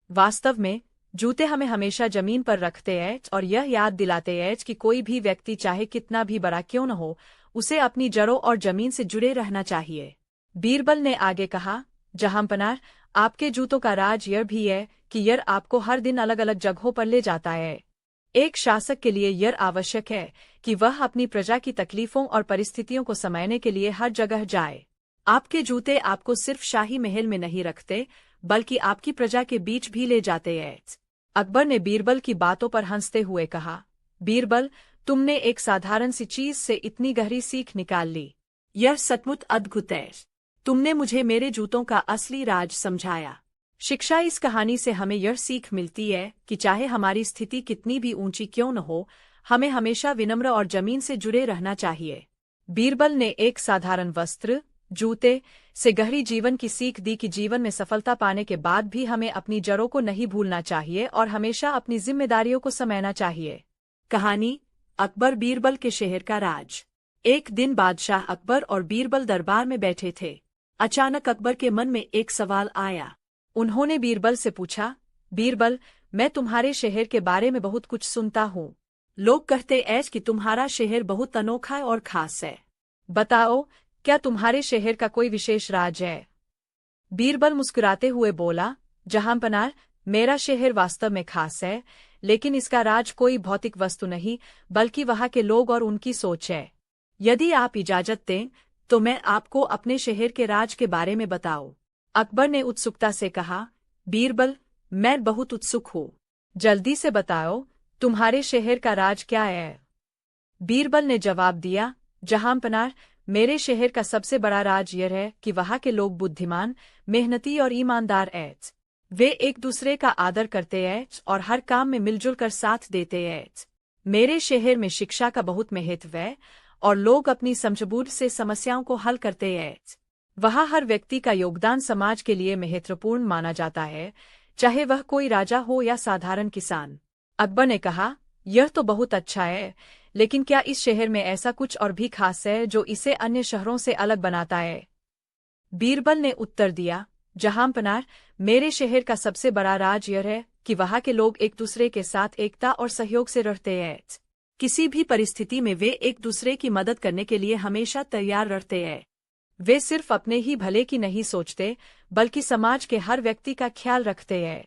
Speaker 2: वास्तव में जूते हमें हमेशा जमीन पर रखते हैं और यह याद दिलाते हैं कि कोई भी व्यक्ति चाहे कितना भी बड़ा क्यों न हो, उसे अपनी जड़ों और जमीन से जुड़े रहना चाहिए। बीरबल ने आगे कहा, जहांपनाह, आपके जूतों का राज यह भी है कि यह आपको हर दिन अलग अलग जगहों पर ले जाता है। एक शासक के लिए यह आवश्यक है कि वह अपनी प्रजा की तकलीफों और परिस्थितियों को समझने के लिए हर जगह जाए। आपके जूते आपको सिर्फ शाही महल में नहीं रखते, बल्कि आपकी प्रजा के बीच भी ले जाते हैं। अकबर ने बीरबल की बातों पर हंसते हुए कहा, बीरबल, तुमने एक साधारण सी चीज से इतनी गहरी सीख निकाल ली। यह सचमुच अद्भुत है। तुमने मुझे मेरे जूतों का असली राज समझाया। शिक्षा इस कहानी से हमें यह सीख मिलती है कि चाहे हमारी स्थिति कितनी भी ऊंची क्यों न हो, हमें हमेशा विनम्र और जमीन से जुड़े रहना चाहिए। बीरबल ने एक साधारण वस्त्र, जूते से गहरी जीवन की सीख दी कि जीवन में सफलता पाने के बाद भी हमें अपनी जड़ों को नहीं भूलना चाहिए और हमेशा अपनी जिम्मेदारियों को समझना चाहिए। कहानी अकबर बीरबल के शहर का राज। एक दिन बादशाह अकबर और बीरबल दरबार में बैठे थे। अचानक अकबर के मन में एक सवाल आया। उन्होंने बीरबल से पूछा, बीरबल, मैं तुम्हारे शहर के बारे में बहुत कुछ सुनता हूँ। लोग कहते हैं कि तुम्हारा शहर बहुत अनोखा और खास है। बताओ, क्या तुम्हारे शहर का कोई विशेष राज है? बीरबल मुस्कुराते हुए बोला, जहांपनाह, मेरा शहर वास्तव में खास है, लेकिन इसका राज कोई भौतिक वस्तु नहीं, बल्कि वहाँ के लोग और उनकी सोच है। यदि आप इजाजत दें, तो मैं आपको अपने शहर के राज के बारे में बताऊं। अकबर ने उत्सुकता से कहा, बीरबल, मैं बहुत उत्सुक हूँ। जल्दी से बताओ, तुम्हारे शहर का राज क्या है? बीरबल ने जवाब दिया, जहांपनाह, मेरे शहर का सबसे बड़ा राज यह है कि वहाँ के लोग बुद्धिमान, मेहनती और ईमानदार हैं। वे एक दूसरे का आदर करते हैं और हर काम में मिलजुल कर साथ देते हैं। मेरे शहर में शिक्षा का बहुत महत्व है और लोग अपनी समझबूझ से समस्याओं को हल करते हैं। वहाँ हर व्यक्ति का योगदान समाज के लिए महत्वपूर्ण माना जाता है, चाहे वह कोई राजा हो या साधारण किसान। अकबर ने कहा, यह तो बहुत अच्छा है, लेकिन क्या इस शहर में ऐसा कुछ और भी खास है जो इसे अन्य शहरों से अलग बनाता है? बीरबल ने उत्तर दिया, जहांपनाह, मेरे शहर का सबसे बड़ा राज यह है कि वहाँ के लोग एक दूसरे के साथ एकता और सहयोग से रहते हैं। किसी भी परिस्थिति में वे एक दूसरे की मदद करने के लिए हमेशा तैयार रहते हैं। वे सिर्फ अपने ही भले की नहीं सोचते, बल्कि समाज के हर व्यक्ति का ख्याल रखते हैं।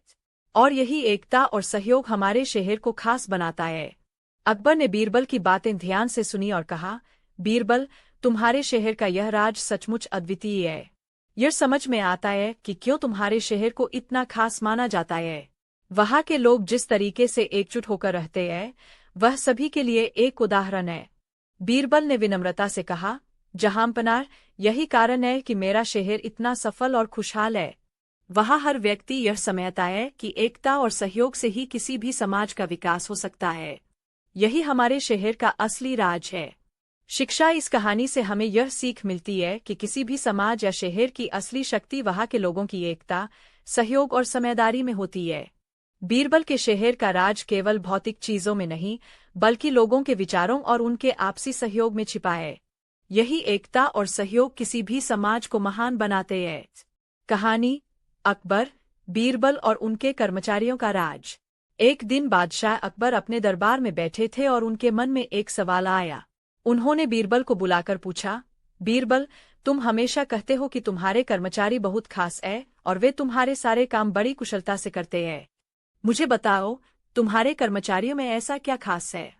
Speaker 2: और यही एकता और सहयोग हमारे शहर को खास बनाता है। अकबर ने बीरबल की बातें ध्यान से सुनी और कहा, बीरबल, तुम्हारे शहर का यह राज सचमुच अद्वितीय है। यह समझ में आता है कि क्यों तुम्हारे शहर को इतना खास माना जाता है। वहाँ के लोग जिस तरीके से एकजुट होकर रहते हैं, वह सभी के लिए एक उदाहरण है। बीरबल ने विनम्रता से कहा, जहांपनाह, यही कारण है कि मेरा शहर इतना सफल और खुशहाल है। वहाँ हर व्यक्ति यह समझता है कि एकता और सहयोग से ही किसी भी समाज का विकास हो सकता है। यही हमारे शहर का असली राज है। शिक्षा इस कहानी से हमें यह सीख मिलती है कि किसी भी समाज या शहर की असली शक्ति वहाँ के लोगों की एकता, सहयोग और समझदारी में होती है। बीरबल के शहर का राज केवल भौतिक चीजों में नहीं, बल्कि लोगों के विचारों और उनके आपसी सहयोग में छिपा है। यही एकता और सहयोग किसी भी समाज को महान बनाते हैं। कहानी, अकबर, बीरबल और उनके कर्मचारियों का राज। एक दिन बादशाह अकबर अपने दरबार में बैठे थे और उनके मन में एक सवाल आया। उन्होंने बीरबल को बुलाकर पूछा, बीरबल, तुम हमेशा कहते हो कि तुम्हारे कर्मचारी बहुत खास है और वे तुम्हारे सारे काम बड़ी कुशलता से करते हैं। मुझे बताओ, तुम्हारे कर्मचारियों में ऐसा क्या खास है?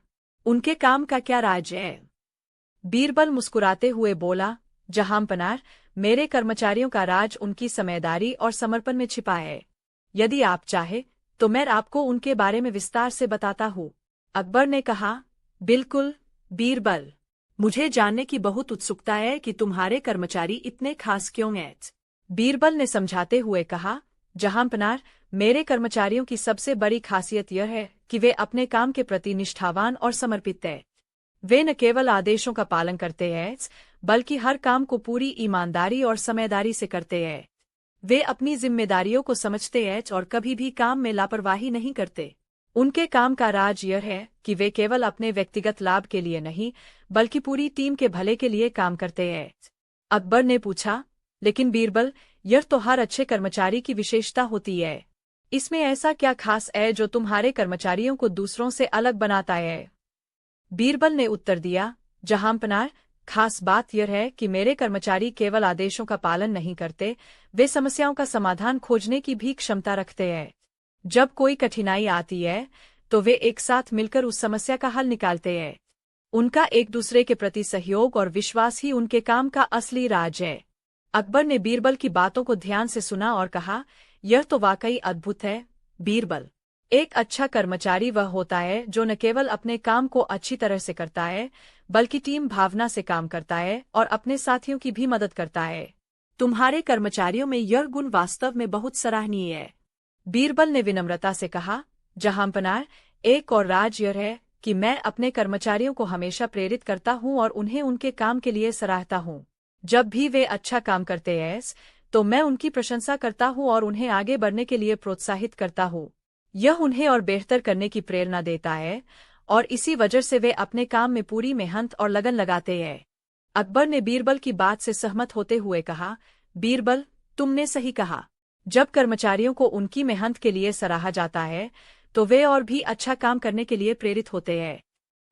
Speaker 2: उनके काम का क्या राज है? बीरबल मुस्कुराते हुए बोला, जहांपनाह, मेरे कर्मचारियों का राज उनकी समझदारी और समर्पण में छिपा है। यदि आप चाहे तो मैं आपको उनके बारे में विस्तार से बताता हूँ। अकबर ने कहा, बिल्कुल बीरबल, मुझे जानने की बहुत उत्सुकता है कि तुम्हारे कर्मचारी इतने खास क्यों हैं। बीरबल ने समझाते हुए कहा, जहांपनाह, मेरे कर्मचारियों की सबसे बड़ी खासियत यह है कि वे अपने काम के प्रति निष्ठावान और समर्पित हैं। वे न केवल आदेशों का पालन करते हैं, बल्कि हर काम को पूरी ईमानदारी और समझदारी से करते हैं। वे अपनी जिम्मेदारियों को समझते हैं और कभी भी काम में लापरवाही नहीं करते। उनके काम का राज यह है कि वे केवल अपने व्यक्तिगत लाभ के लिए नहीं, बल्कि पूरी टीम के भले के लिए काम करते हैं। अकबर ने पूछा, लेकिन बीरबल, यह तो हर अच्छे कर्मचारी की विशेषता होती है। इसमें ऐसा क्या खास है जो तुम्हारे कर्मचारियों को दूसरों से अलग बनाता है? बीरबल ने उत्तर दिया, जहांपनाह, खास बात यह है कि मेरे कर्मचारी केवल आदेशों का पालन नहीं करते, वे समस्याओं का समाधान खोजने की भी क्षमता रखते हैं। जब कोई कठिनाई आती है, तो वे एक साथ मिलकर उस समस्या का हल निकालते हैं। उनका एक दूसरे के प्रति सहयोग और विश्वास ही उनके काम का असली राज है। अकबर ने बीरबल की बातों को ध्यान से सुना और कहा, यह तो वाकई अद्भुत है बीरबल। एक अच्छा कर्मचारी वह होता है जो न केवल अपने काम को अच्छी तरह से करता है, बल्कि टीम भावना से काम करता है और अपने साथियों की भी मदद करता है। तुम्हारे कर्मचारियों में यह गुण वास्तव में बहुत सराहनीय है। बीरबल ने विनम्रता से कहा, जहांपनाह, एक और राज यह है कि मैं अपने कर्मचारियों को हमेशा प्रेरित करता हूँ और उन्हें उनके काम के लिए सराहता हूँ। जब भी वे अच्छा काम करते हैं, तो मैं उनकी प्रशंसा करता हूँ और उन्हें आगे बढ़ने के लिए प्रोत्साहित करता हूँ। यह उन्हें और बेहतर करने की प्रेरणा देता है और इसी वजह से वे अपने काम में पूरी मेहनत और लगन लगाते हैं। अकबर ने बीरबल की बात से सहमत होते हुए कहा, बीरबल, तुमने सही कहा। जब कर्मचारियों को उनकी मेहनत के लिए सराहा जाता है, तो वे और भी अच्छा काम करने के लिए प्रेरित होते हैं।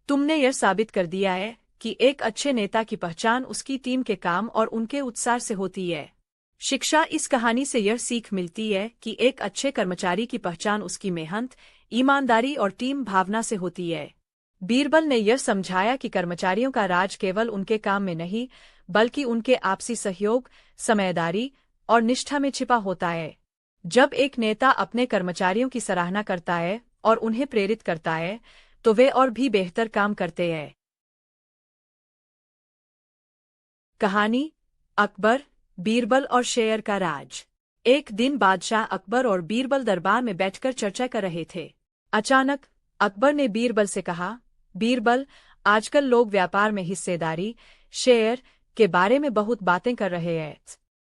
Speaker 2: तुमने यह साबित कर दिया है कि एक अच्छे नेता की पहचान उसकी टीम के काम और उनके उत्साह से होती है। शिक्षा इस कहानी से यह सीख मिलती है कि एक अच्छे कर्मचारी की पहचान उसकी मेहनत, ईमानदारी और टीम भावना से होती है। बीरबल ने यह समझाया कि कर्मचारियों का राज केवल उनके काम में नहीं, बल्कि उनके आपसी सहयोग, समझदारी और निष्ठा में छिपा होता है। जब एक नेता अपने कर्मचारियों की सराहना करता है और उन्हें प्रेरित करता है, तो वे और भी बेहतर काम करते हैं। कहानी अकबर, बीरबल और शेर का राज। एक दिन बादशाह अकबर और बीरबल दरबार में बैठकर चर्चा कर रहे थे। अचानक अकबर ने बीरबल से कहा, बीरबल, आजकल लोग व्यापार में हिस्सेदारी, शेयर के बारे में बहुत बातें कर रहे हैं।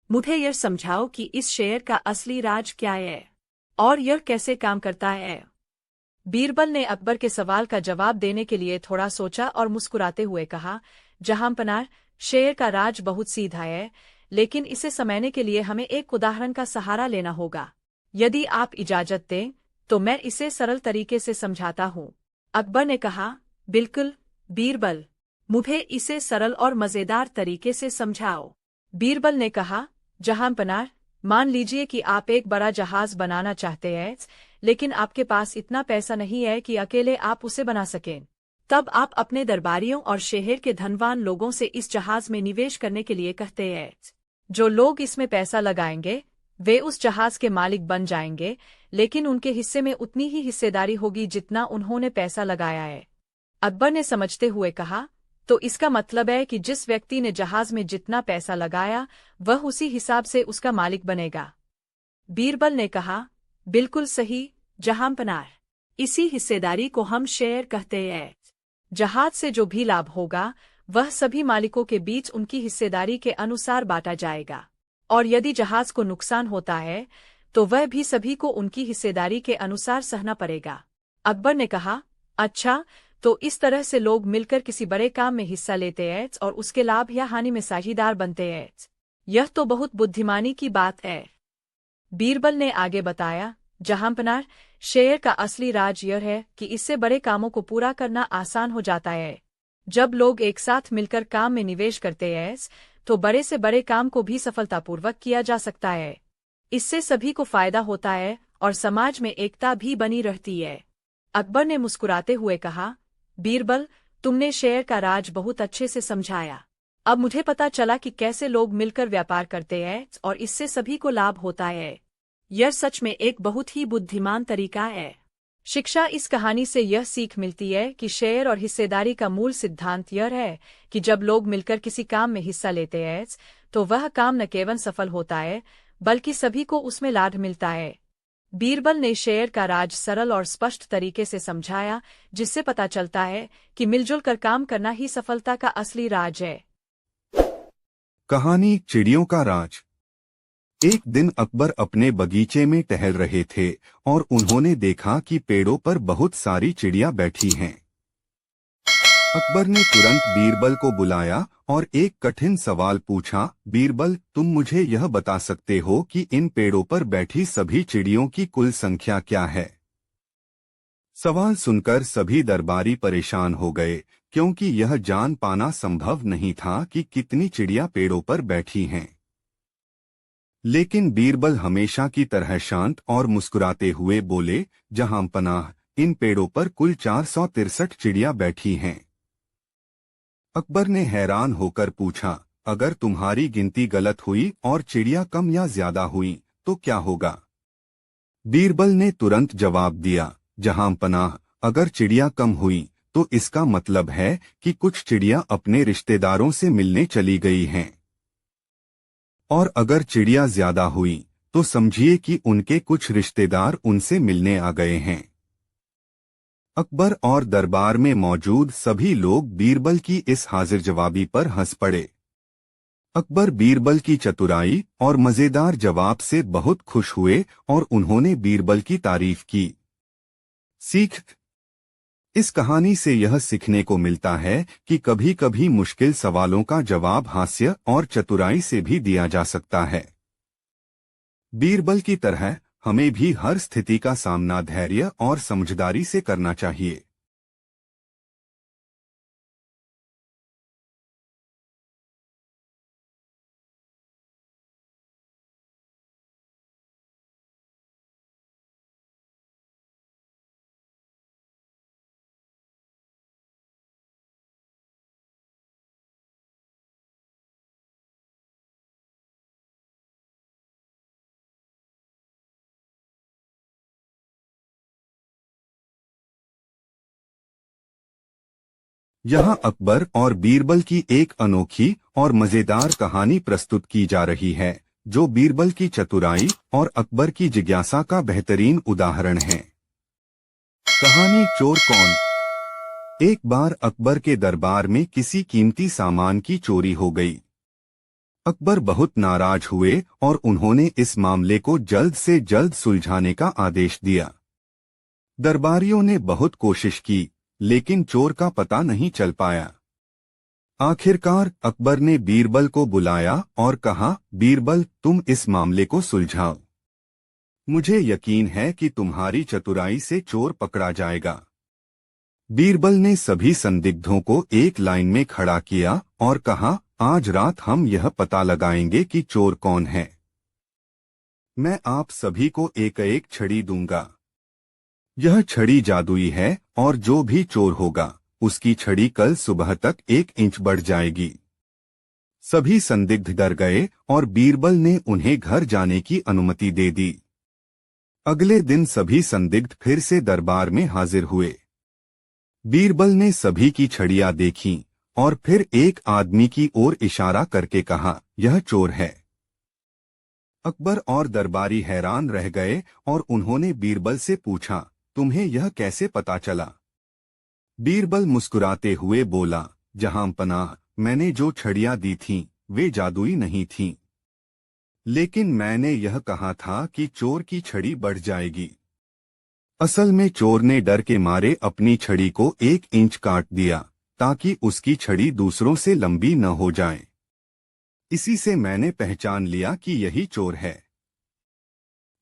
Speaker 2: मुझे यह समझाओ कि इस शेयर का असली राज क्या है और यह कैसे काम करता है। बीरबल ने अकबर के सवाल का जवाब देने के लिए थोड़ा सोचा और मुस्कुराते हुए कहा, जहांपनाह, शेयर का राज बहुत सीधा है, लेकिन इसे समझने के लिए हमें एक उदाहरण का सहारा लेना होगा। यदि आप इजाजत दें तो मैं इसे सरल तरीके से समझाता हूँ। अकबर ने कहा, बिल्कुल बीरबल, मुझे इसे सरल और मज़ेदार तरीके से समझाओ। बीरबल ने कहा, जहांपनाह, मान लीजिए कि आप एक बड़ा जहाज बनाना चाहते हैं, लेकिन आपके पास इतना पैसा नहीं है कि अकेले आप उसे बना सकें। तब आप अपने दरबारियों और शहर के धनवान लोगों से इस जहाज में निवेश करने के लिए कहते हैं। जो लोग इसमें पैसा लगाएंगे वे उस जहाज के मालिक बन जाएंगे, लेकिन उनके हिस्से में उतनी ही हिस्सेदारी होगी जितना उन्होंने पैसा लगाया है। अकबर ने समझते हुए कहा, तो इसका मतलब है कि जिस व्यक्ति ने जहाज में जितना पैसा लगाया वह उसी हिसाब से उसका मालिक बनेगा। बीरबल ने कहा, बिल्कुल सही जहांपनाह, इसी हिस्सेदारी को हम शेयर कहते हैं। जहाज से जो भी लाभ होगा वह सभी मालिकों के बीच उनकी हिस्सेदारी के अनुसार बांटा जाएगा, और यदि जहाज को नुकसान होता है तो वह भी सभी को उनकी हिस्सेदारी के अनुसार सहना पड़ेगा। अकबर ने कहा, अच्छा, तो इस तरह से लोग मिलकर किसी बड़े काम में हिस्सा लेते हैं और उसके लाभ या हानि में साझीदार बनते हैं। यह तो बहुत बुद्धिमानी की बात है। बीरबल ने आगे बताया, जहांपनाह, शेयर का असली राज यह है कि इससे बड़े कामों को पूरा करना आसान हो जाता है। जब लोग एक साथ मिलकर काम में निवेश करते हैं तो बड़े से बड़े काम को भी सफलतापूर्वक किया जा सकता है। इससे सभी को फायदा होता है और समाज में एकता भी बनी रहती है। अकबर ने मुस्कुराते हुए कहा, बीरबल, तुमने शेयर का राज बहुत अच्छे से समझाया। अब मुझे पता चला कि कैसे लोग मिलकर व्यापार करते हैं और इससे सभी को लाभ होता है। यह सच में एक बहुत ही बुद्धिमान तरीका है। शिक्षा इस कहानी से यह सीख मिलती है कि शेयर और हिस्सेदारी का मूल सिद्धांत यह है कि जब लोग मिलकर किसी काम में हिस्सा लेते हैं तो वह काम न केवल सफल होता है बल्कि सभी को उसमें लाभ मिलता है। बीरबल ने शेयर का राज सरल और स्पष्ट तरीके से समझाया, जिससे पता चलता है कि मिलजुल कर काम करना ही सफलता का असली राज है।
Speaker 1: कहानी चिड़ियों का राज। एक दिन अकबर अपने बगीचे में टहल रहे थे और उन्होंने देखा कि पेड़ों पर बहुत सारी चिड़िया बैठी हैं। अकबर ने तुरंत बीरबल को बुलाया और एक कठिन सवाल पूछा, बीरबल, तुम मुझे यह बता सकते हो कि इन पेड़ों पर बैठी सभी चिड़ियों की कुल संख्या क्या है? सवाल सुनकर सभी दरबारी परेशान हो गए, क्योंकि यह जान पाना संभव नहीं था कि कितनी चिड़िया पेड़ों पर बैठी हैं। लेकिन बीरबल हमेशा की तरह शांत और मुस्कुराते हुए बोले, जहांपनाह, इन पेड़ों पर कुल 463 चिड़िया बैठी हैं। अकबर ने हैरान होकर पूछा, अगर तुम्हारी गिनती गलत हुई और चिड़िया कम या ज्यादा हुई तो क्या होगा? बीरबल ने तुरंत जवाब दिया, जहांपनाह, अगर चिड़िया कम हुई तो इसका मतलब है कि कुछ चिड़िया अपने रिश्तेदारों से मिलने चली गई हैं, और अगर चिड़िया ज्यादा हुई तो समझिए कि उनके कुछ रिश्तेदार उनसे मिलने आ गए हैं। अकबर और दरबार में मौजूद सभी लोग बीरबल की इस हाजिर जवाबी पर हंस पड़े। अकबर बीरबल की चतुराई और मजेदार जवाब से बहुत खुश हुए और उन्होंने बीरबल की तारीफ की। सीख इस कहानी से यह सीखने को मिलता है कि कभी कभी मुश्किल सवालों का जवाब हास्य और चतुराई से भी दिया जा सकता है। बीरबल की तरह हमें भी हर स्थिति का सामना धैर्य और समझदारी से करना चाहिए। यहाँ अकबर और बीरबल की एक अनोखी और मजेदार कहानी प्रस्तुत की जा रही है, जो बीरबल की चतुराई और अकबर की जिज्ञासा का बेहतरीन उदाहरण है। कहानी चोर कौन। एक बार अकबर के दरबार में किसी कीमती सामान की चोरी हो गई। अकबर बहुत नाराज हुए और उन्होंने इस मामले को जल्द से जल्द सुलझाने का आदेश दिया। दरबारियों ने बहुत कोशिश की, लेकिन चोर का पता नहीं चल पाया। आखिरकार अकबर ने बीरबल को बुलाया और कहा, बीरबल, तुम इस मामले को सुलझाओ। मुझे यकीन है कि तुम्हारी चतुराई से चोर पकड़ा जाएगा। बीरबल ने सभी संदिग्धों को एक लाइन में खड़ा किया और कहा, आज रात हम यह पता लगाएंगे कि चोर कौन है। मैं आप सभी को एक एक छड़ी दूंगा। यह छड़ी जादुई है और जो भी चोर होगा उसकी छड़ी कल सुबह तक 1 इंच बढ़ जाएगी। सभी संदिग्ध डर गए और बीरबल ने उन्हें घर जाने की अनुमति दे दी। अगले दिन सभी संदिग्ध फिर से दरबार में हाजिर हुए। बीरबल ने सभी की छड़ियां देखीं और फिर एक आदमी की ओर इशारा करके कहा, यह चोर है। अकबर और दरबारी हैरान रह गए और उन्होंने बीरबल से पूछा, तुम्हें यह कैसे पता चला। बीरबल मुस्कुराते हुए बोला, जहां पनाह, मैंने जो छड़ियां दी थीं वे जादुई नहीं थीं, लेकिन मैंने यह कहा था कि चोर की छड़ी बढ़ जाएगी। असल में चोर ने डर के मारे अपनी छड़ी को 1 इंच काट दिया ताकि उसकी छड़ी दूसरों से लंबी न हो जाए। इसी से मैंने पहचान लिया कि यही चोर है।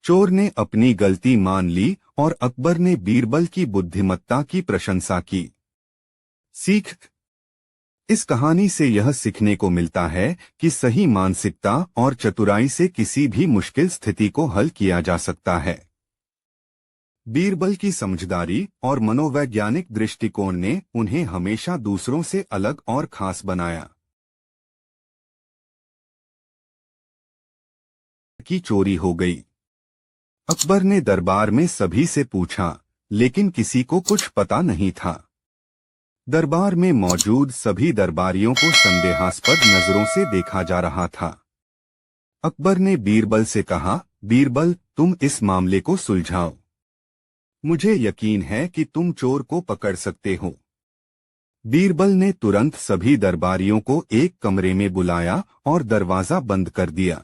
Speaker 1: चोर ने अपनी गलती मान ली और अकबर ने बीरबल की बुद्धिमत्ता की प्रशंसा की। सीख। इस कहानी से यह सीखने को मिलता है कि सही मानसिकता और चतुराई से किसी भी मुश्किल स्थिति को हल किया जा सकता है। बीरबल की समझदारी और मनोवैज्ञानिक दृष्टिकोण ने उन्हें हमेशा दूसरों से अलग और खास बनाया। की चोरी हो गई। अकबर ने दरबार में सभी से पूछा, लेकिन किसी को कुछ पता नहीं था। दरबार में मौजूद सभी दरबारियों को संदेहास्पद नजरों से देखा जा रहा था। अकबर ने बीरबल से कहा, बीरबल, तुम इस मामले को सुलझाओ। मुझे यकीन है कि तुम चोर को पकड़ सकते हो। बीरबल ने तुरंत सभी दरबारियों को एक कमरे में बुलाया और दरवाजा बंद कर दिया।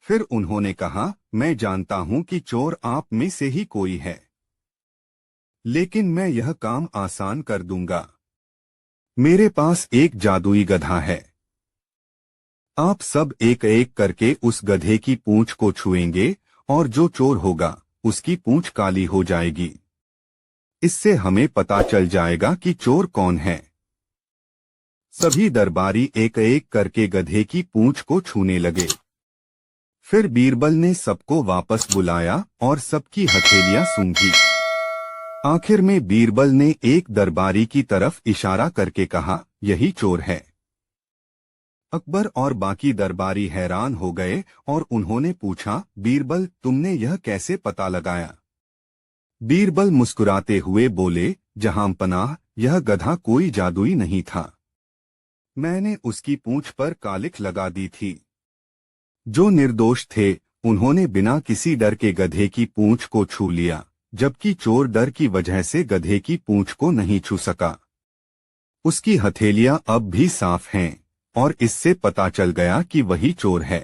Speaker 1: फिर उन्होंने कहा, मैं जानता हूं कि चोर आप में से ही कोई है, लेकिन मैं यह काम आसान कर दूंगा। मेरे पास एक जादुई गधा है। आप सब एक एक करके उस गधे की पूंछ को छुएंगे और जो चोर होगा उसकी पूंछ काली हो जाएगी। इससे हमें पता चल जाएगा कि चोर कौन है। सभी दरबारी एक एक करके गधे की पूंछ को छूने लगे। फिर बीरबल ने सबको वापस बुलाया और सबकी हथेलियां सूंघी। आखिर में बीरबल ने एक दरबारी की तरफ इशारा करके कहा, यही चोर है। अकबर और बाकी दरबारी हैरान हो गए और उन्होंने पूछा, बीरबल, तुमने यह कैसे पता लगाया। बीरबल मुस्कुराते हुए बोले, जहां पनाह, यह गधा कोई जादुई नहीं था। मैंने उसकी पूंछ पर कालिख लगा दी थी। जो निर्दोष थे उन्होंने बिना किसी डर के गधे की पूंछ को छू लिया, जबकि चोर डर की वजह से गधे की पूंछ को नहीं छू सका। उसकी हथेलियां अब भी साफ हैं और इससे पता चल गया कि वही चोर है।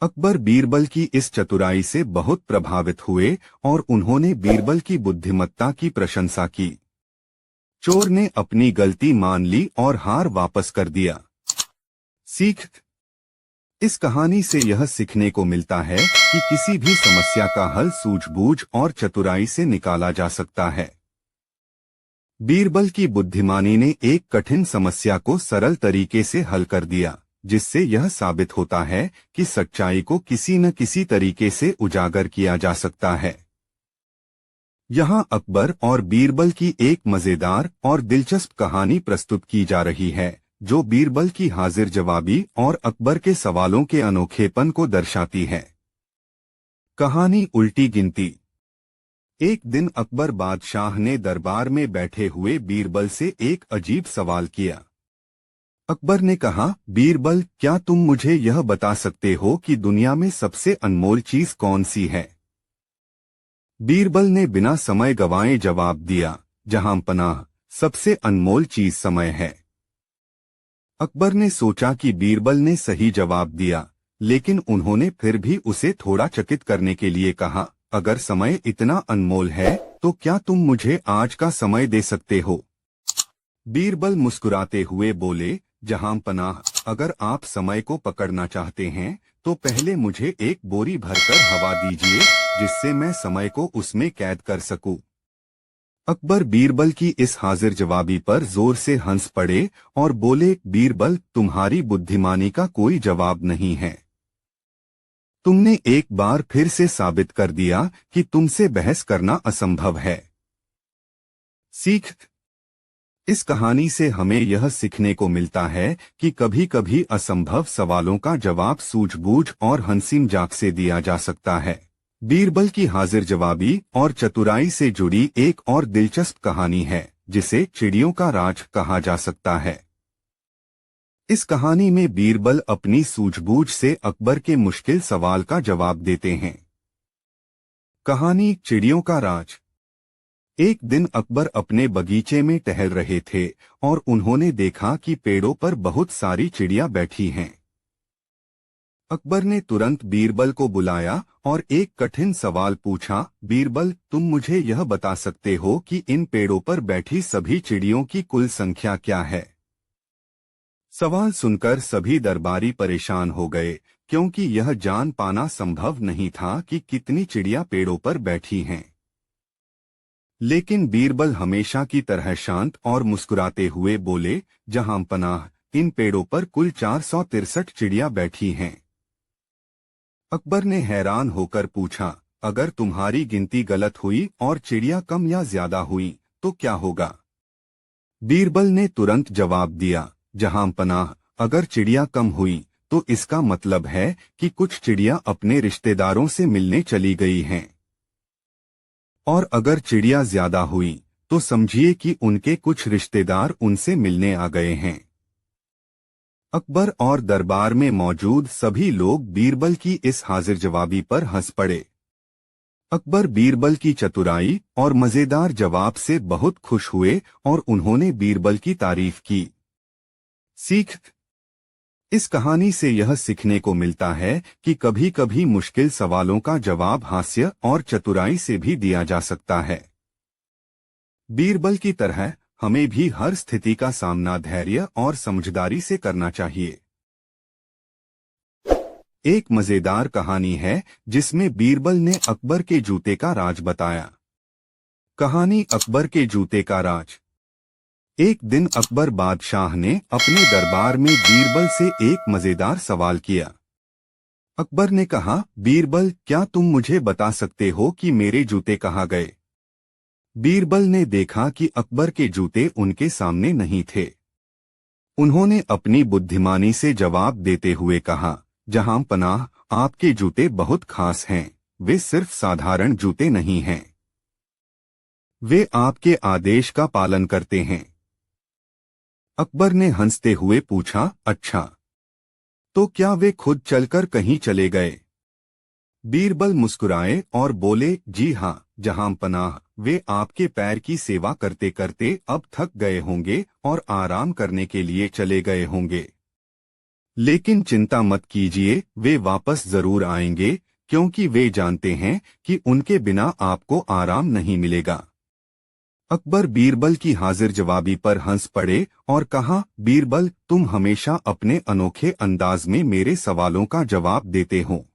Speaker 1: अकबर बीरबल की इस चतुराई से बहुत प्रभावित हुए और उन्होंने बीरबल की बुद्धिमत्ता की प्रशंसा की। चोर ने अपनी गलती मान ली और हार वापस कर दिया। सीख। इस कहानी से यह सीखने को मिलता है कि किसी भी समस्या का हल सूझबूझ और चतुराई से निकाला जा सकता है। बीरबल की बुद्धिमानी ने एक कठिन समस्या को सरल तरीके से हल कर दिया, जिससे यह साबित होता है कि सच्चाई को किसी न किसी तरीके से उजागर किया जा सकता है। यहाँ अकबर और बीरबल की एक मजेदार और दिलचस्प कहानी प्रस्तुत की जा रही है, जो बीरबल की हाजिर जवाबी और अकबर के सवालों के अनोखेपन को दर्शाती है। कहानी उल्टी गिनती। एक दिन अकबर बादशाह ने दरबार में बैठे हुए बीरबल से एक अजीब सवाल किया। अकबर ने कहा, बीरबल, क्या तुम मुझे यह बता सकते हो कि दुनिया में सबसे अनमोल चीज कौन सी है? बीरबल ने बिना समय गंवाए जवाब दिया, जहां पनाह, सबसे अनमोल चीज समय है। अकबर ने सोचा कि बीरबल ने सही जवाब दिया, लेकिन उन्होंने फिर भी उसे थोड़ा चकित करने के लिए कहा, अगर समय इतना अनमोल है तो क्या तुम मुझे आज का समय दे सकते हो? बीरबल मुस्कुराते हुए बोले, जहां पनाह, अगर आप समय को पकड़ना चाहते हैं तो पहले मुझे एक बोरी भरकर हवा दीजिए, जिससे मैं समय को उसमें कैद कर सकूं। अकबर बीरबल की इस हाजिर जवाबी पर जोर से हंस पड़े और बोले, बीरबल, तुम्हारी बुद्धिमानी का कोई जवाब नहीं है। तुमने एक बार फिर से साबित कर दिया कि तुमसे बहस करना असंभव है। सीख। इस कहानी से हमें यह सीखने को मिलता है कि कभी कभी असंभव सवालों का जवाब सूझबूझ और हंसी मजाक से दिया जा सकता है। बीरबल की हाजिर जवाबी और चतुराई से जुड़ी एक और दिलचस्प कहानी है, जिसे चिड़ियों का राज कहा जा सकता है। इस कहानी में बीरबल अपनी सूझबूझ से अकबर के मुश्किल सवाल का जवाब देते हैं। कहानी चिड़ियों का राज। एक दिन अकबर अपने बगीचे में टहल रहे थे और उन्होंने देखा कि पेड़ों पर बहुत सारी चिड़ियां बैठी हैं। अकबर ने तुरंत बीरबल को बुलाया और एक कठिन सवाल पूछा, बीरबल, तुम मुझे यह बता सकते हो कि इन पेड़ों पर बैठी सभी चिड़ियों की कुल संख्या क्या है? सवाल सुनकर सभी दरबारी परेशान हो गए, क्योंकि यह जान पाना संभव नहीं था कि कितनी चिड़ियां पेड़ों पर बैठी हैं। लेकिन बीरबल हमेशा की तरह शांत और मुस्कुराते हुए बोले, जहां पनाह, इन पेड़ों पर कुल 463 चिड़ियां बैठी हैं। अकबर ने हैरान होकर पूछा, अगर तुम्हारी गिनती गलत हुई और चिड़ियां कम या ज्यादा हुई तो क्या होगा? बीरबल ने तुरंत जवाब दिया, जहां पनाह, अगर चिड़ियां कम हुई तो इसका मतलब है कि कुछ चिड़ियां अपने रिश्तेदारों से मिलने चली गई हैं, और अगर चिड़ियां ज्यादा हुई तो समझिए कि उनके कुछ रिश्तेदार उनसे मिलने आ गए हैं। अकबर और दरबार में मौजूद सभी लोग बीरबल की इस हाजिर जवाबी पर हंस पड़े। अकबर बीरबल की चतुराई और मजेदार जवाब से बहुत खुश हुए और उन्होंने बीरबल की तारीफ की। सीख। इस कहानी से यह सीखने को मिलता है कि कभी कभी मुश्किल सवालों का जवाब हास्य और चतुराई से भी दिया जा सकता है। बीरबल की तरह हमें भी हर स्थिति का सामना धैर्य और समझदारी से करना चाहिए। एक मजेदार कहानी है जिसमें बीरबल ने अकबर के जूते का राज बताया। कहानी अकबर के जूते का राज। एक दिन अकबर बादशाह ने अपने दरबार में बीरबल से एक मजेदार सवाल किया। अकबर ने कहा, बीरबल, क्या तुम मुझे बता सकते हो कि मेरे जूते कहाँ गए? बीरबल ने देखा कि अकबर के जूते उनके सामने नहीं थे। उन्होंने अपनी बुद्धिमानी से जवाब देते हुए कहा, जहां पनाह, आपके जूते बहुत खास हैं, वे सिर्फ साधारण जूते नहीं हैं। वे आपके आदेश का पालन करते हैं। अकबर ने हंसते हुए पूछा, अच्छा, तो क्या वे खुद चलकर कहीं चले गए? बीरबल मुस्कुराए और बोले, जी हाँ, जहां पनाह, वे आपके पैर की सेवा करते करते अब थक गए होंगे और आराम करने के लिए चले गए होंगे। लेकिन चिंता मत कीजिए, वे वापस जरूर आएंगे, क्योंकि वे जानते हैं कि उनके बिना आपको आराम नहीं मिलेगा। अकबर बीरबल की हाजिर जवाबी पर हंस पड़े और कहा, बीरबल, तुम हमेशा अपने अनोखे अंदाज में मेरे सवालों का जवाब देते हो।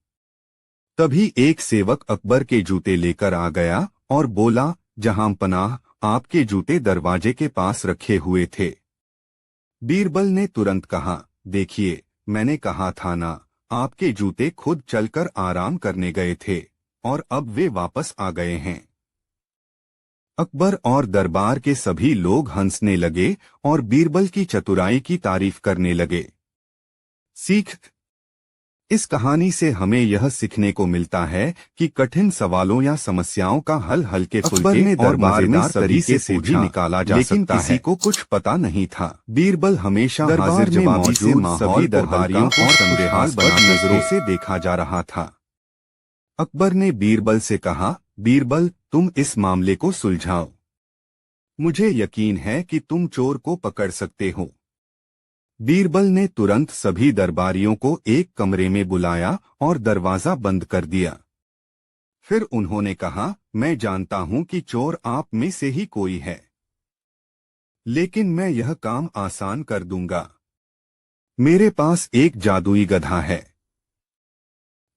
Speaker 1: तभी एक सेवक अकबर के जूते लेकर आ गया और बोला, जहां पनाह, आपके जूते दरवाजे के पास रखे हुए थे। बीरबल ने तुरंत कहा, देखिए, मैंने कहा था ना, आपके जूते खुद चलकर आराम करने गए थे और अब वे वापस आ गए हैं। अकबर और दरबार के सभी लोग हंसने लगे और बीरबल की चतुराई की तारीफ करने लगे। सीख। इस कहानी से हमें यह सीखने को मिलता है कि कठिन सवालों या समस्याओं का हल हल्के फुल्के और मजेदार तरीके से भी निकाला जा सकता है, लेकिन किसी को कुछ पता नहीं था। बीरबल हमेशा हाजिर जवाबी से सभी दरबारियों को संदेहास्पद नजरों से देखा जा रहा था। अकबर ने बीरबल से कहा, बीरबल, तुम इस मामले को सुलझाओ। मुझे यकीन है कि तुम चोर को पकड़ सकते हो। बीरबल ने तुरंत सभी दरबारियों को एक कमरे में बुलाया और दरवाजा बंद कर दिया। फिर उन्होंने कहा, मैं जानता हूं कि चोर आप में से ही कोई है, लेकिन मैं यह काम आसान कर दूंगा। मेरे पास एक जादुई गधा है।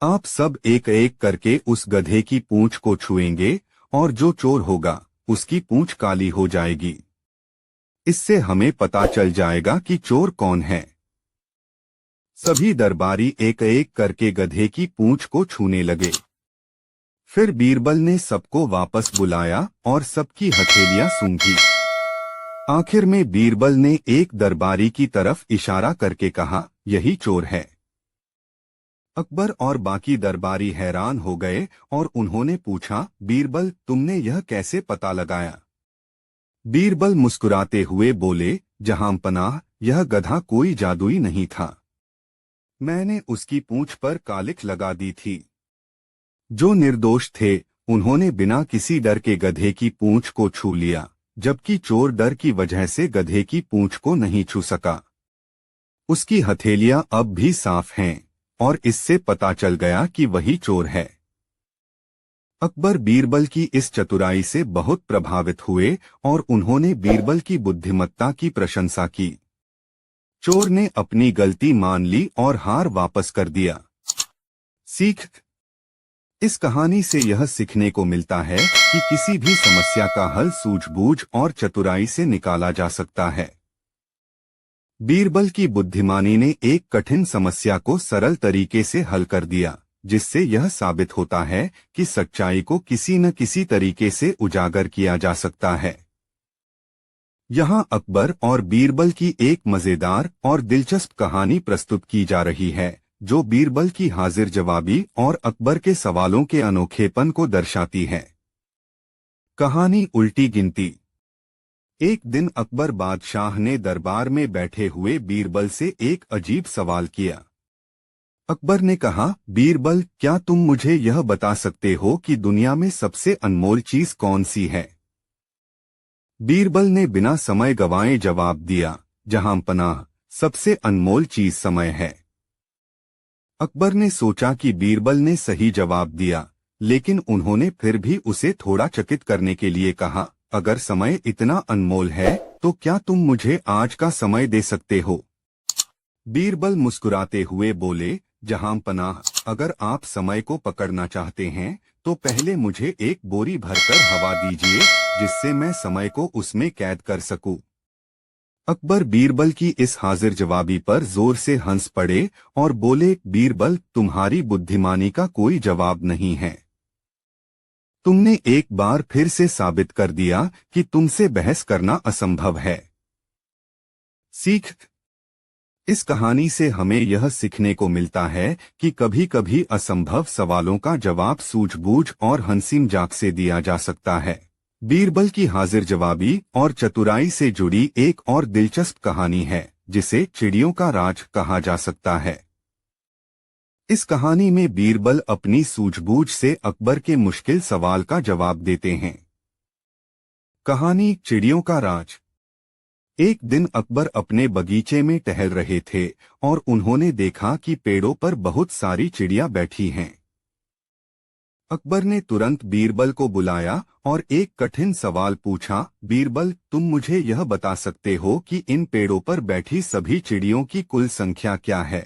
Speaker 1: आप सब एक एक करके उस गधे की पूंछ को छुएंगे और जो चोर होगा उसकी पूंछ काली हो जाएगी। इससे हमें पता चल जाएगा कि चोर कौन है। सभी दरबारी एक एक करके गधे की पूंछ को छूने लगे। फिर बीरबल ने सबको वापस बुलाया और सबकी हथेलियां सूंघी। आखिर में बीरबल ने एक दरबारी की तरफ इशारा करके कहा, यही चोर है। अकबर और बाकी दरबारी हैरान हो गए और उन्होंने पूछा, बीरबल, तुमने यह कैसे पता लगाया? बीरबल मुस्कुराते हुए बोले, जहांपनाह, यह गधा कोई जादुई नहीं था। मैंने उसकी पूंछ पर कालिख लगा दी थी। जो निर्दोष थे उन्होंने बिना किसी डर के गधे की पूंछ को छू लिया, जबकि चोर डर की वजह से गधे की पूंछ को नहीं छू सका। उसकी हथेलियां अब भी साफ हैं और इससे पता चल गया कि वही चोर है। अकबर बीरबल की इस चतुराई से बहुत प्रभावित हुए और उन्होंने बीरबल की बुद्धिमत्ता की प्रशंसा की। चोर ने अपनी गलती मान ली और हार वापस कर दिया। सीख: इस कहानी से यह सीखने को मिलता है कि किसी भी समस्या का हल सूझबूझ और चतुराई से निकाला जा सकता है। बीरबल की बुद्धिमानी ने एक कठिन समस्या को सरल तरीके से हल कर दिया, जिससे यह साबित होता है कि सच्चाई को किसी न किसी तरीके से उजागर किया जा सकता है। यहाँ अकबर और बीरबल की एक मजेदार और दिलचस्प कहानी प्रस्तुत की जा रही है, जो बीरबल की हाजिर जवाबी और अकबर के सवालों के अनोखेपन को दर्शाती है। कहानी उल्टी गिनती। एक दिन अकबर बादशाह ने दरबार में बैठे हुए बीरबल से एक अजीब सवाल किया। अकबर ने कहा, बीरबल, क्या तुम मुझे यह बता सकते हो कि दुनिया में सबसे अनमोल चीज कौन सी है? बीरबल ने बिना समय गंवाए जवाब दिया, जहांपनाह, सबसे अनमोल चीज समय है। अकबर ने सोचा कि बीरबल ने सही जवाब दिया, लेकिन उन्होंने फिर भी उसे थोड़ा चकित करने के लिए कहा, अगर समय इतना अनमोल है तो क्या तुम मुझे आज का समय दे सकते हो? बीरबल मुस्कुराते हुए बोले, जहांपनाह, अगर आप समय को पकड़ना चाहते हैं तो पहले मुझे एक बोरी भरकर हवा दीजिए, जिससे मैं समय को उसमें कैद कर सकूं। अकबर बीरबल की इस हाजिर जवाबी पर जोर से हंस पड़े और बोले, बीरबल, तुम्हारी बुद्धिमानी का कोई जवाब नहीं है। तुमने एक बार फिर से साबित कर दिया कि तुमसे बहस करना असंभव है। सीख: इस कहानी से हमें यह सीखने को मिलता है कि कभी-कभी असंभव सवालों का जवाब सूझबूझ और हंसी मजाक से दिया जा सकता है। बीरबल की हाजिर जवाबी और चतुराई से जुड़ी एक और दिलचस्प कहानी है, जिसे चिड़ियों का राज कहा जा सकता है। इस कहानी में बीरबल अपनी सूझबूझ से अकबर के मुश्किल सवाल का जवाब देते हैं। कहानी चिड़ियों का राज। एक दिन अकबर अपने बगीचे में टहल रहे थे और उन्होंने देखा कि पेड़ों पर बहुत सारी चिड़ियां बैठी हैं। अकबर ने तुरंत बीरबल को बुलाया और एक कठिन सवाल पूछा, बीरबल, तुम मुझे यह बता सकते हो कि इन पेड़ों पर बैठी सभी चिड़ियों की कुल संख्या क्या है?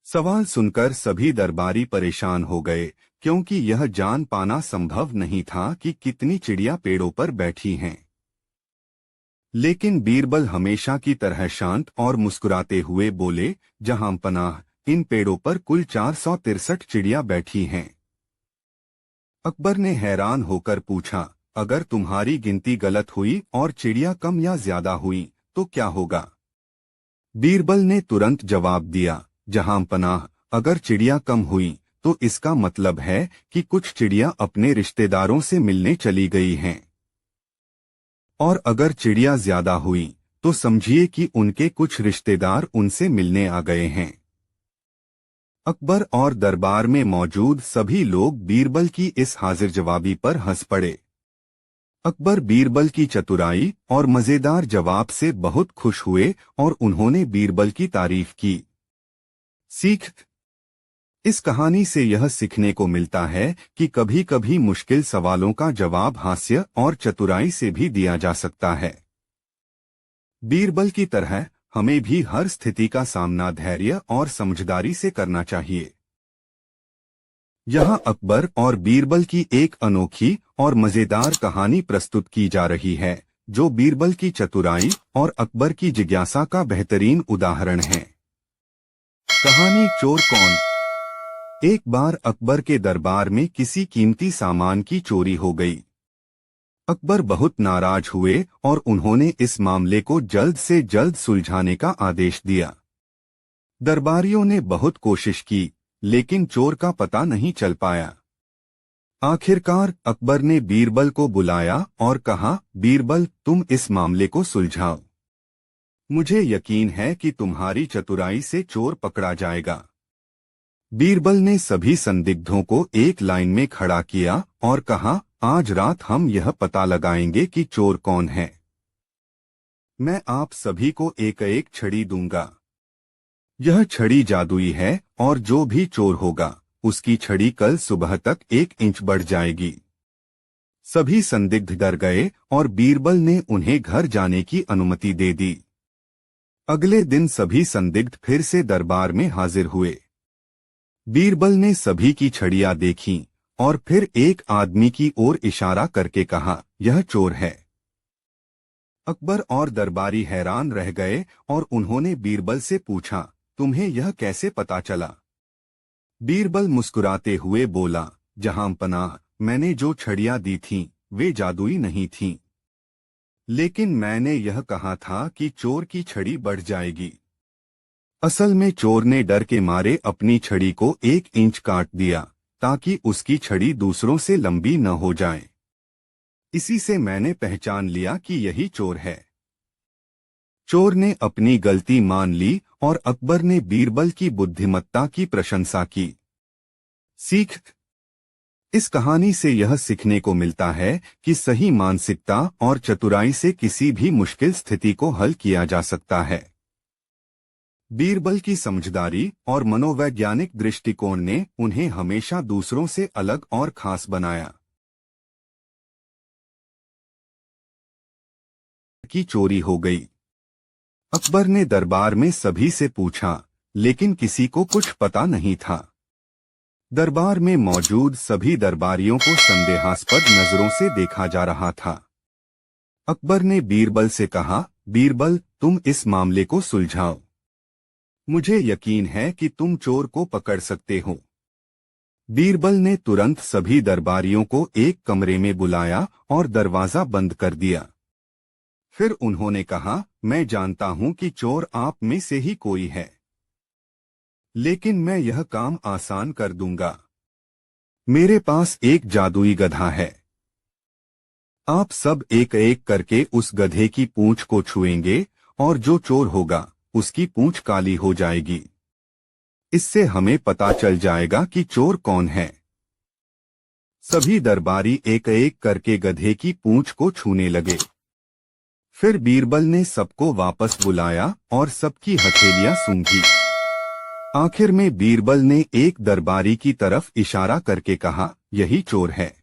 Speaker 1: सवाल सुनकर सभी दरबारी परेशान हो गए, क्योंकि यह जान पाना संभव नहीं था कि कितनी चिड़ियां पेड़ों पर बैठी हैं। लेकिन बीरबल हमेशा की तरह शांत और मुस्कुराते हुए बोले, जहांपनाह, इन पेड़ों पर कुल 463 चिड़ियां बैठी हैं। अकबर ने हैरान होकर पूछा, अगर तुम्हारी गिनती गलत हुई और चिड़ियां कम या ज्यादा हुई तो क्या होगा? बीरबल ने तुरंत जवाब दिया, जहां पनाह, अगर चिड़िया कम हुई तो इसका मतलब है कि कुछ चिड़िया अपने रिश्तेदारों से मिलने चली गई हैं। और अगर चिड़िया ज्यादा हुई तो समझिए कि उनके कुछ रिश्तेदार उनसे मिलने आ गए हैं। अकबर और दरबार में मौजूद सभी लोग बीरबल की इस हाजिर जवाबी पर हंस पड़े। अकबर बीरबल की चतुराई और मजेदार जवाब से बहुत खुश हुए और उन्होंने बीरबल की तारीफ की। सीख, इस कहानी से यह सीखने को मिलता है कि कभी कभी मुश्किल सवालों का जवाब हास्य और चतुराई से भी दिया जा सकता है। बीरबल की तरह हमें भी हर स्थिति का सामना धैर्य और समझदारी से करना चाहिए। यहाँ अकबर और बीरबल की एक अनोखी और मजेदार कहानी प्रस्तुत की जा रही है, जो बीरबल की चतुराई और अकबर की जिज्ञासा का बेहतरीन उदाहरण है। कहानी चोर कौन। एक बार अकबर के दरबार में किसी कीमती सामान की चोरी हो गई। अकबर बहुत नाराज हुए और उन्होंने इस मामले को जल्द से जल्द सुलझाने का आदेश दिया। दरबारियों ने बहुत कोशिश की, लेकिन चोर का पता नहीं चल पाया। आखिरकार अकबर ने बीरबल को बुलाया और कहा, बीरबल, तुम इस मामले को सुलझाओ। मुझे यकीन है कि तुम्हारी चतुराई से चोर पकड़ा जाएगा। बीरबल ने सभी संदिग्धों को एक लाइन में खड़ा किया और कहा, आज रात हम यह पता लगाएंगे कि चोर कौन है। मैं आप सभी को एक एक छड़ी दूंगा। यह छड़ी जादुई है और जो भी चोर होगा उसकी छड़ी कल सुबह तक 1 इंच बढ़ जाएगी। सभी संदिग्ध डर गए और बीरबल ने उन्हें घर जाने की अनुमति दे दी। अगले दिन सभी संदिग्ध फिर से दरबार में हाजिर हुए। बीरबल ने सभी की छड़ियां देखीं और फिर एक आदमी की ओर इशारा करके कहा, यह चोर है। अकबर और दरबारी हैरान रह गए और उन्होंने बीरबल से पूछा, तुम्हें यह कैसे पता चला। बीरबल मुस्कुराते हुए बोला, जहां पनाह, मैंने जो छड़ियां दी थीं वे जादुई नहीं थीं, लेकिन मैंने यह कहा था कि चोर की छड़ी बढ़ जाएगी। असल में चोर ने डर के मारे अपनी छड़ी को 1 इंच काट दिया ताकि उसकी छड़ी दूसरों से लंबी न हो जाए। इसी से मैंने पहचान लिया कि यही चोर है। चोर ने अपनी गलती मान ली और अकबर ने बीरबल की बुद्धिमत्ता की प्रशंसा की। सीख, इस कहानी से यह सीखने को मिलता है कि सही मानसिकता और चतुराई से किसी भी मुश्किल स्थिति को हल किया जा सकता है। बीरबल की समझदारी और मनोवैज्ञानिक दृष्टिकोण ने उन्हें हमेशा दूसरों से अलग और खास बनाया। की चोरी हो गई। अकबर ने दरबार में सभी से पूछा, लेकिन किसी को कुछ पता नहीं था। दरबार में मौजूद सभी दरबारियों को संदेहास्पद नजरों से देखा जा रहा था। अकबर ने बीरबल से कहा, बीरबल, तुम इस मामले को सुलझाओ। मुझे यकीन है कि तुम चोर को पकड़ सकते हो। बीरबल ने तुरंत सभी दरबारियों को एक कमरे में बुलाया और दरवाजा बंद कर दिया। फिर उन्होंने कहा, मैं जानता हूं कि चोर आप में से ही कोई है, लेकिन मैं यह काम आसान कर दूंगा। मेरे पास एक जादुई गधा है। आप सब एक एक करके उस गधे की पूंछ को छुएंगे और जो चोर होगा उसकी पूंछ काली हो जाएगी। इससे हमें पता चल जाएगा कि चोर कौन है। सभी दरबारी एक एक करके गधे की पूंछ को छूने लगे। फिर बीरबल ने सबको वापस बुलाया और सबकी हथेलियां सूंघी। आखिर में बीरबल ने एक दरबारी की तरफ इशारा करके कहा, यही चोर है।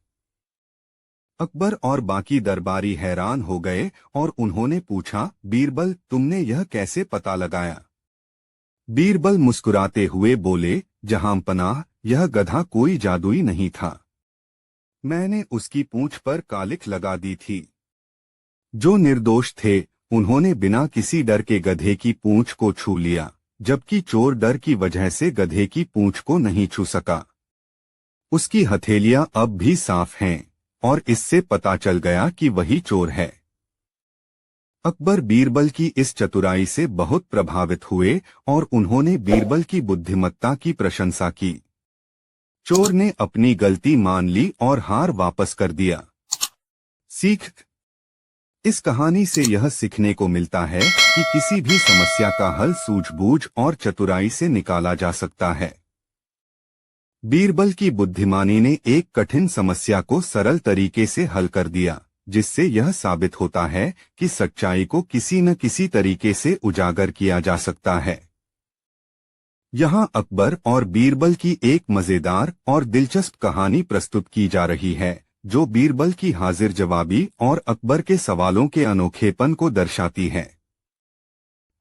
Speaker 1: अकबर और बाकी दरबारी हैरान हो गए और उन्होंने पूछा, बीरबल, तुमने यह कैसे पता लगाया। बीरबल मुस्कुराते हुए बोले, जहां पनाह, यह गधा कोई जादुई नहीं था। मैंने उसकी पूंछ पर कालिख लगा दी थी। जो निर्दोष थे उन्होंने बिना किसी डर के गधे की पूंछ को छू लिया, जबकि चोर डर की वजह से गधे की पूंछ को नहीं छू सका। उसकी हथेलियां अब भी साफ हैं और इससे पता चल गया कि वही चोर है। अकबर बीरबल की इस चतुराई से बहुत प्रभावित हुए और उन्होंने बीरबल की बुद्धिमत्ता की प्रशंसा की। चोर ने अपनी गलती मान ली और हार वापस कर दिया। सीख: इस कहानी से यह सीखने को मिलता है कि किसी भी समस्या का हल सूझबूझ और चतुराई से निकाला जा सकता है। बीरबल की बुद्धिमानी ने एक कठिन समस्या को सरल तरीके से हल कर दिया, जिससे यह साबित होता है कि सच्चाई को किसी न किसी तरीके से उजागर किया जा सकता है। यहाँ अकबर और बीरबल की एक मजेदार और दिलचस्प कहानी प्रस्तुत की जा रही है, जो बीरबल की हाजिर जवाबी और अकबर के सवालों के अनोखेपन को दर्शाती है।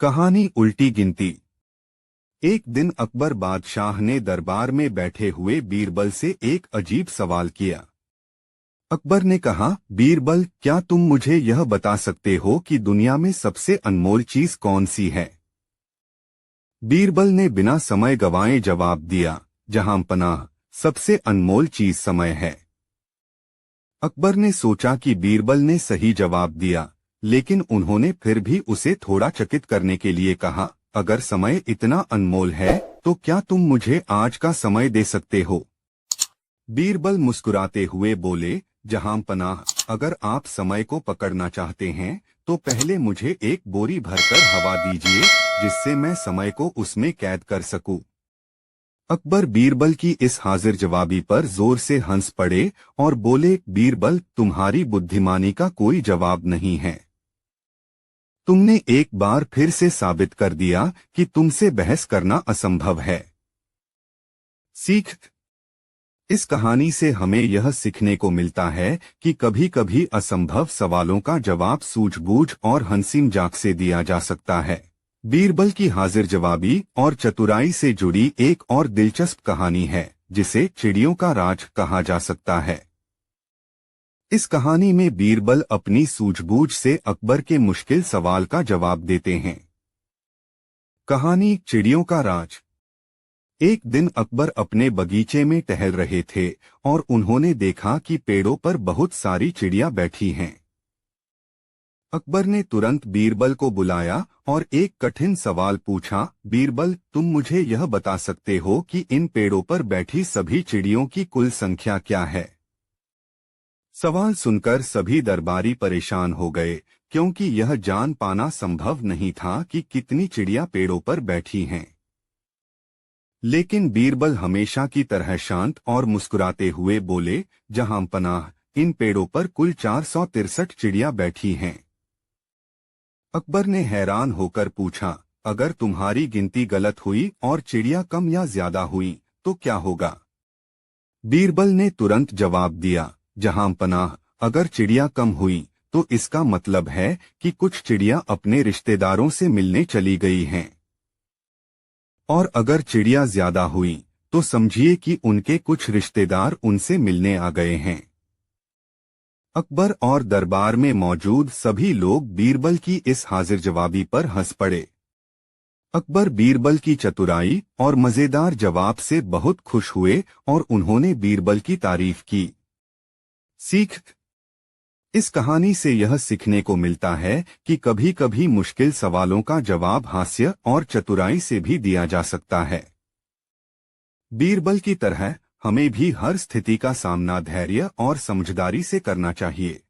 Speaker 1: कहानी उल्टी गिनती। एक दिन अकबर बादशाह ने दरबार में बैठे हुए बीरबल से एक अजीब सवाल किया। अकबर ने कहा, बीरबल, क्या तुम मुझे यह बता सकते हो कि दुनिया में सबसे अनमोल चीज कौन सी है? बीरबल ने बिना समय गंवाए जवाब दिया, जहां पनाह, सबसे अनमोल चीज समय है। अकबर ने सोचा कि बीरबल ने सही जवाब दिया, लेकिन उन्होंने फिर भी उसे थोड़ा चकित करने के लिए कहा, अगर समय इतना अनमोल है तो क्या तुम मुझे आज का समय दे सकते हो? बीरबल मुस्कुराते हुए बोले, जहां पनाह, अगर आप समय को पकड़ना चाहते हैं तो पहले मुझे एक बोरी भरकर हवा दीजिए, जिससे मैं समय को उसमें कैद कर सकूं। अकबर बीरबल की इस हाजिर जवाबी पर जोर से हंस पड़े और बोले, बीरबल, तुम्हारी बुद्धिमानी का कोई जवाब नहीं है। तुमने एक बार फिर से साबित कर दिया कि तुमसे बहस करना असंभव है। सीख: इस कहानी से हमें यह सीखने को मिलता है कि कभी कभी असंभव सवालों का जवाब सूझबूझ और हंसी मजाक से दिया जा सकता है। बीरबल की हाजिर जवाबी और चतुराई से जुड़ी एक और दिलचस्प कहानी है, जिसे चिड़ियों का राज कहा जा सकता है। इस कहानी में बीरबल अपनी सूझबूझ से अकबर के मुश्किल सवाल का जवाब देते हैं। कहानी चिड़ियों का राज। एक दिन अकबर अपने बगीचे में टहल रहे थे और उन्होंने देखा कि पेड़ों पर बहुत सारी चिड़िया बैठी हैं। अकबर ने तुरंत बीरबल को बुलाया और एक कठिन सवाल पूछा, बीरबल, तुम मुझे यह बता सकते हो कि इन पेड़ों पर बैठी सभी चिड़ियों की कुल संख्या क्या है? सवाल सुनकर सभी दरबारी परेशान हो गए, क्योंकि यह जान पाना संभव नहीं था कि कितनी चिड़िया पेड़ों पर बैठी हैं। लेकिन बीरबल हमेशा की तरह शांत और मुस्कुराते हुए बोले, जहां पनाह, इन पेड़ों पर कुल 463 चिड़िया बैठी हैं। अकबर ने हैरान होकर पूछा, अगर तुम्हारी गिनती गलत हुई और चिड़िया कम या ज्यादा हुई तो क्या होगा? बीरबल ने तुरंत जवाब दिया, जहां पनाह, अगर चिड़िया कम हुई तो इसका मतलब है कि कुछ चिड़िया अपने रिश्तेदारों से मिलने चली गई हैं, और अगर चिड़िया ज्यादा हुई तो समझिए कि उनके कुछ रिश्तेदार उनसे मिलने आ गए हैं। अकबर और दरबार में मौजूद सभी लोग बीरबल की इस हाजिर जवाबी पर हंस पड़े। अकबर बीरबल की चतुराई और मजेदार जवाब से बहुत खुश हुए और उन्होंने बीरबल की तारीफ की। सीख: इस कहानी से यह सीखने को मिलता है कि कभी कभी मुश्किल सवालों का जवाब हास्य और चतुराई से भी दिया जा सकता है। बीरबल की तरह हमें भी हर स्थिति का सामना धैर्य और समझदारी से करना चाहिए।